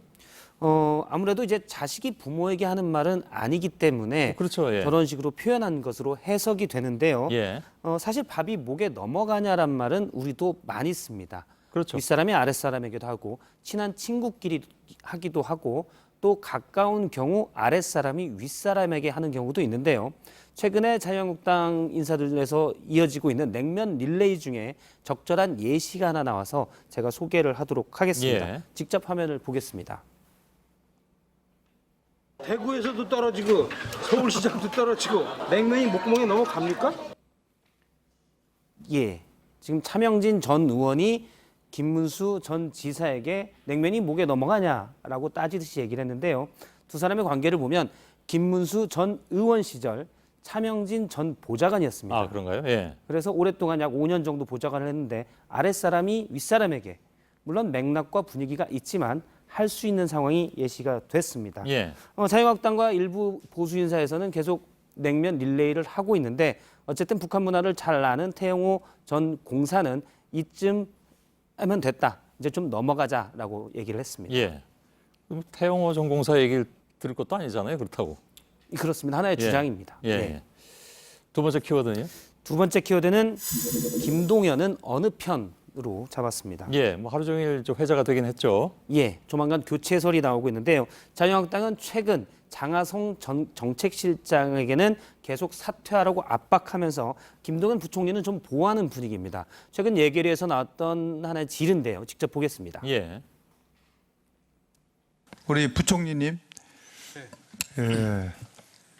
Speaker 6: 아무래도 이제 자식이 부모에게 하는 말은 아니기 때문에
Speaker 4: 그렇죠.
Speaker 6: 저런 식으로 표현한 것으로 해석이 되는데요. 사실 밥이 목에 넘어가냐란 말은 우리도 많이 씁니다.
Speaker 4: 그렇죠.
Speaker 6: 윗사람이 아랫사람에게도 하고 친한 친구끼리 하기도 하고 또 가까운 경우 아랫사람이 윗사람에게 하는 경우도 있는데요. 최근에 자유한국당 인사들에서 이어지고 있는 냉면 릴레이 중에 적절한 예시가 하나 나와서 제가 소개를 하도록 하겠습니다. 직접 화면을 보겠습니다.
Speaker 11: 대구에서도 떨어지고 서울시장도 떨어지고 냉면이 목구멍에 넘어갑니까?
Speaker 6: 지금 차명진 전 의원이 김문수 전 지사에게 냉면이 목에 넘어가냐라고 따지듯이 얘기를 했는데요. 두 사람의 관계를 보면 김문수 전 의원 시절 차명진 전 보좌관이었습니다.
Speaker 4: 아, 그런가요?
Speaker 6: 그래서 오랫동안 약 5년 정도 보좌관을 했는데 아랫사람이 윗사람에게 물론 맥락과 분위기가 있지만 할 수 있는 상황이 예시가 됐습니다. 자유한국당과 일부 보수 인사에서는 계속 냉면 릴레이를 하고 있는데 어쨌든 북한 문화를 잘 아는 태영호 전 공사는 이쯤 하면 됐다. 이제 좀 넘어가자라고 얘기를 했습니다.
Speaker 4: 그럼 태영호 전 공사 얘기를 들을 것도 아니잖아요. 그렇다고.
Speaker 6: 그렇습니다. 하나의 주장입니다.
Speaker 4: 두 번째 키워드는요?
Speaker 6: 두 번째 키워드는 김동연은 어느 편으로 잡았습니다.
Speaker 4: 뭐 하루 종일 좀 회자가 되긴 했죠.
Speaker 6: 조만간 교체설이 나오고 있는데요. 자유한국당은 최근 장하성 정책실장에게는 계속 사퇴하라고 압박하면서 김동연 부총리는 좀 보호하는 분위기입니다. 최근 예결위에서 나왔던 하나의 질인데요. 직접 보겠습니다.
Speaker 19: 우리 부총리님,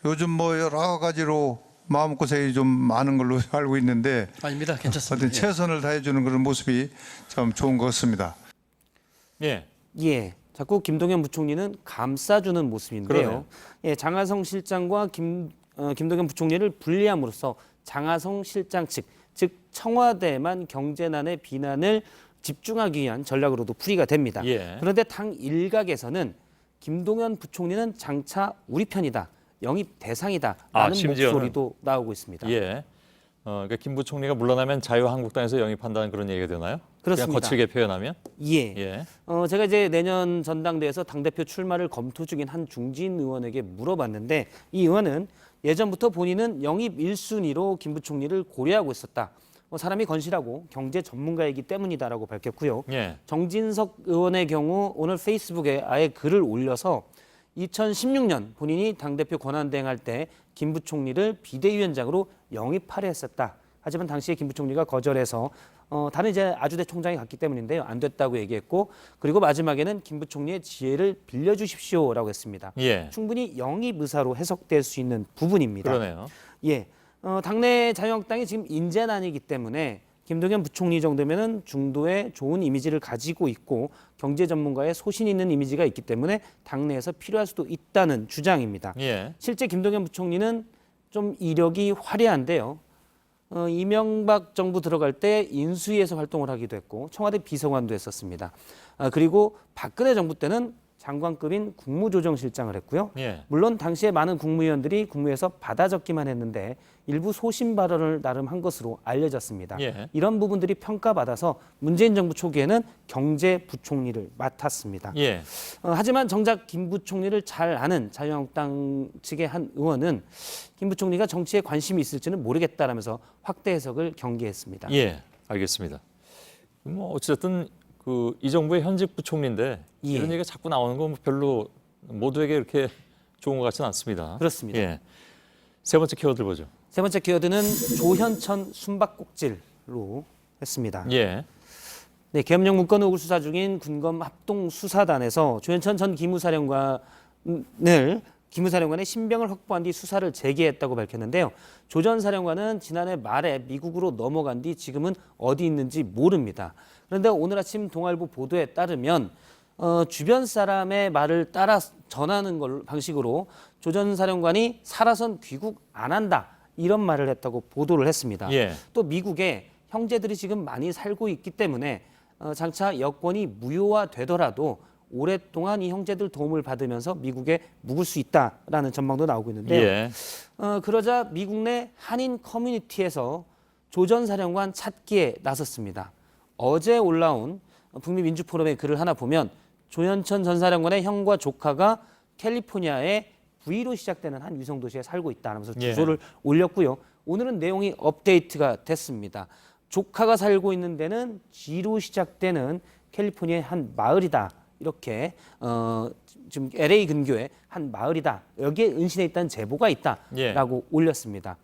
Speaker 19: 요즘 뭐 여러 가지로 마음고생이 좀 많은 걸로 알고 있는데
Speaker 20: 아닙니다. 괜찮습니다.
Speaker 19: 어떤 최선을 다해주는 그런 모습이 참 좋은 것 같습니다.
Speaker 6: 자꾸 김동연 부총리는 감싸주는 모습인데요. 장하성 실장과 김동연 부총리를 분리함으로써 장하성 실장 측, 즉 청와대만 경제난의 비난을 집중하기 위한 전략으로도 풀이가 됩니다. 그런데 당 일각에서는 김동연 부총리는 장차 우리 편이다, 영입 대상이다라는 목소리도 나오고 있습니다.
Speaker 4: 그러니까 김 부총리가 물러나면 자유한국당에서 영입한다는 그런 얘기가 되나요?
Speaker 6: 그렇습니다.
Speaker 4: 그냥 거칠게 표현하면?
Speaker 6: 예. 제가 이제 내년 전당대회에서 당대표 출마를 검토 중인 한 중진 의원에게 물어봤는데 이 의원은 예전부터 본인은 영입 1순위로 김 부총리를 고려하고 있었다. 사람이 건실하고 경제 전문가이기 때문이다라고 밝혔고요.
Speaker 4: 예.
Speaker 6: 정진석 의원의 경우 오늘 페이스북에 아예 글을 올려서 2016년 본인이 당대표 권한대행할 때 김 부총리를 비대위원장으로 영입하려 했었다. 하지만 당시에 김 부총리가 거절해서 다른 이제 아주대 총장이 갔기 때문인데요. 안 됐다고 얘기했고 그리고 마지막에는 김 부총리의 지혜를 빌려주십시오라고 했습니다.
Speaker 4: 예.
Speaker 6: 충분히 영입 의사로 해석될 수 있는 부분입니다.
Speaker 4: 그러네요.
Speaker 6: 예. 당내 자유한국당이 지금 인재난이기 때문에 김동연 부총리 정도면은 중도에 좋은 이미지를 가지고 있고 경제 전문가의 소신 있는 이미지가 있기 때문에 당내에서 필요할 수도 있다는 주장입니다.
Speaker 4: 예.
Speaker 6: 실제 김동연 부총리는 좀 이력이 화려한데요. 이명박 정부 들어갈 때 인수위에서 활동을 하기도 했고 청와대 비서관도 했었습니다. 그리고 박근혜 정부 때는 장관급인 국무조정실장을 했고요.
Speaker 4: 예.
Speaker 6: 물론 당시에 많은 국무위원들이 국무에서 받아 적기만 했는데 일부 소신 발언을 나름 한 것으로 알려졌습니다.
Speaker 4: 예.
Speaker 6: 이런 부분들이 평가받아서 문재인 정부 초기에는 경제부총리를 맡았습니다.
Speaker 4: 예.
Speaker 6: 하지만 정작 김 부총리를 잘 아는 자유한국당 측의 한 의원은 김 부총리가 정치에 관심이 있을지는 모르겠다라면서 확대 해석을 경계했습니다.
Speaker 4: 예, 알겠습니다. 뭐 어쨌든 이 정부의 현직 부총리인데 이런 얘기가 자꾸 나오는 건 별로 모두에게 이렇게 좋은 것 같지는 않습니다.
Speaker 6: 그렇습니다.
Speaker 4: 예. 세 번째 키워드 보죠.
Speaker 6: 세 번째 키워드는 조현천 숨바꼭질로 했습니다.
Speaker 4: 예.
Speaker 6: 네, 계엄령 문건 의혹을 수사 중인 군검 합동수사단에서 조현천 전 기무사령관의 신병을 확보한 뒤 수사를 재개했다고 밝혔는데요. 조 전 사령관은 지난해 말에 미국으로 넘어간 뒤 지금은 어디 있는지 모릅니다. 그런데 오늘 아침 동아일보 보도에 따르면 주변 사람의 말을 따라 전하는 방식으로 조 전 사령관이 살아선 귀국 안 한다 이런 말을 했다고 보도를 했습니다.
Speaker 4: 예.
Speaker 6: 또 미국에 형제들이 지금 많이 살고 있기 때문에 장차 여권이 무효화되더라도 오랫동안 이 형제들 도움을 받으면서 미국에 묵을 수 있다라는 전망도 나오고 있는데요.
Speaker 4: 예.
Speaker 6: 그러자 미국 내 한인 커뮤니티에서 조 전 사령관 찾기에 나섰습니다. 어제 올라온 북미 민주포럼의 글을 하나 보면 조현천 전 사령관의 형과 조카가 캘리포니아의 V로 시작되는 한 위성 도시에 살고 있다면서 주소를 올렸고요. 오늘은 내용이 업데이트가 됐습니다. 조카가 살고 있는 데는 G로 시작되는 캘리포니아의 한 마을이다. 이렇게 지금 LA 근교의 한 마을이다. 여기에 은신해 있다는 제보가 있다라고 올렸습니다.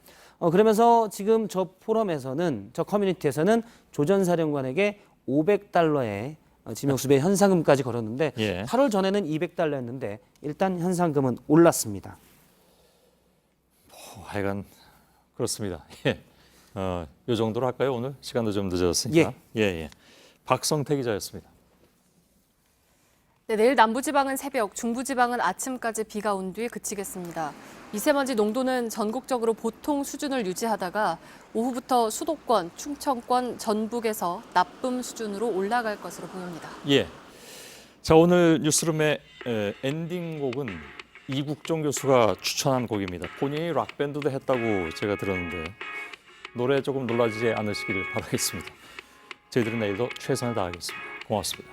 Speaker 6: 그러면서 지금 저 포럼에서는 저 커뮤니티에서는 조 전 사령관에게 $500의 지명수배 현상금까지 걸었는데 8월 전에는 $200였는데 일단 현상금은 올랐습니다.
Speaker 4: 하여간 그렇습니다. 예. 이 정도로 할까요? 오늘 시간도 좀 늦어졌으니까. 예. 박성태 기자였습니다.
Speaker 1: 네, 내일 남부지방은 새벽, 중부지방은 아침까지 비가 온 뒤 그치겠습니다. 미세먼지 농도는 전국적으로 보통 수준을 유지하다가 오후부터 수도권, 충청권, 전북에서 나쁨 수준으로 올라갈 것으로 보입니다.
Speaker 4: 예. 자, 오늘 뉴스룸의 엔딩곡은 이국종 교수가 추천한 곡입니다. 본인이 락밴드도 했다고 제가 들었는데 노래 조금 놀라지 않으시기를 바라겠습니다. 저희들은 내일도 최선을 다하겠습니다. 고맙습니다.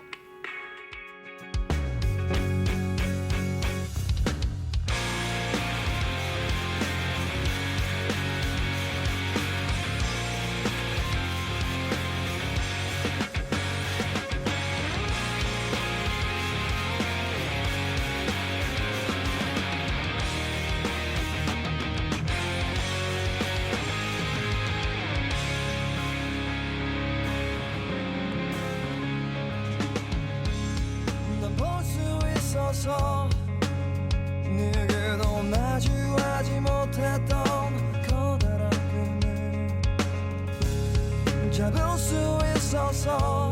Speaker 8: 누구도 마주하지 못했던 커다란 꿈을 잡을 수 있어서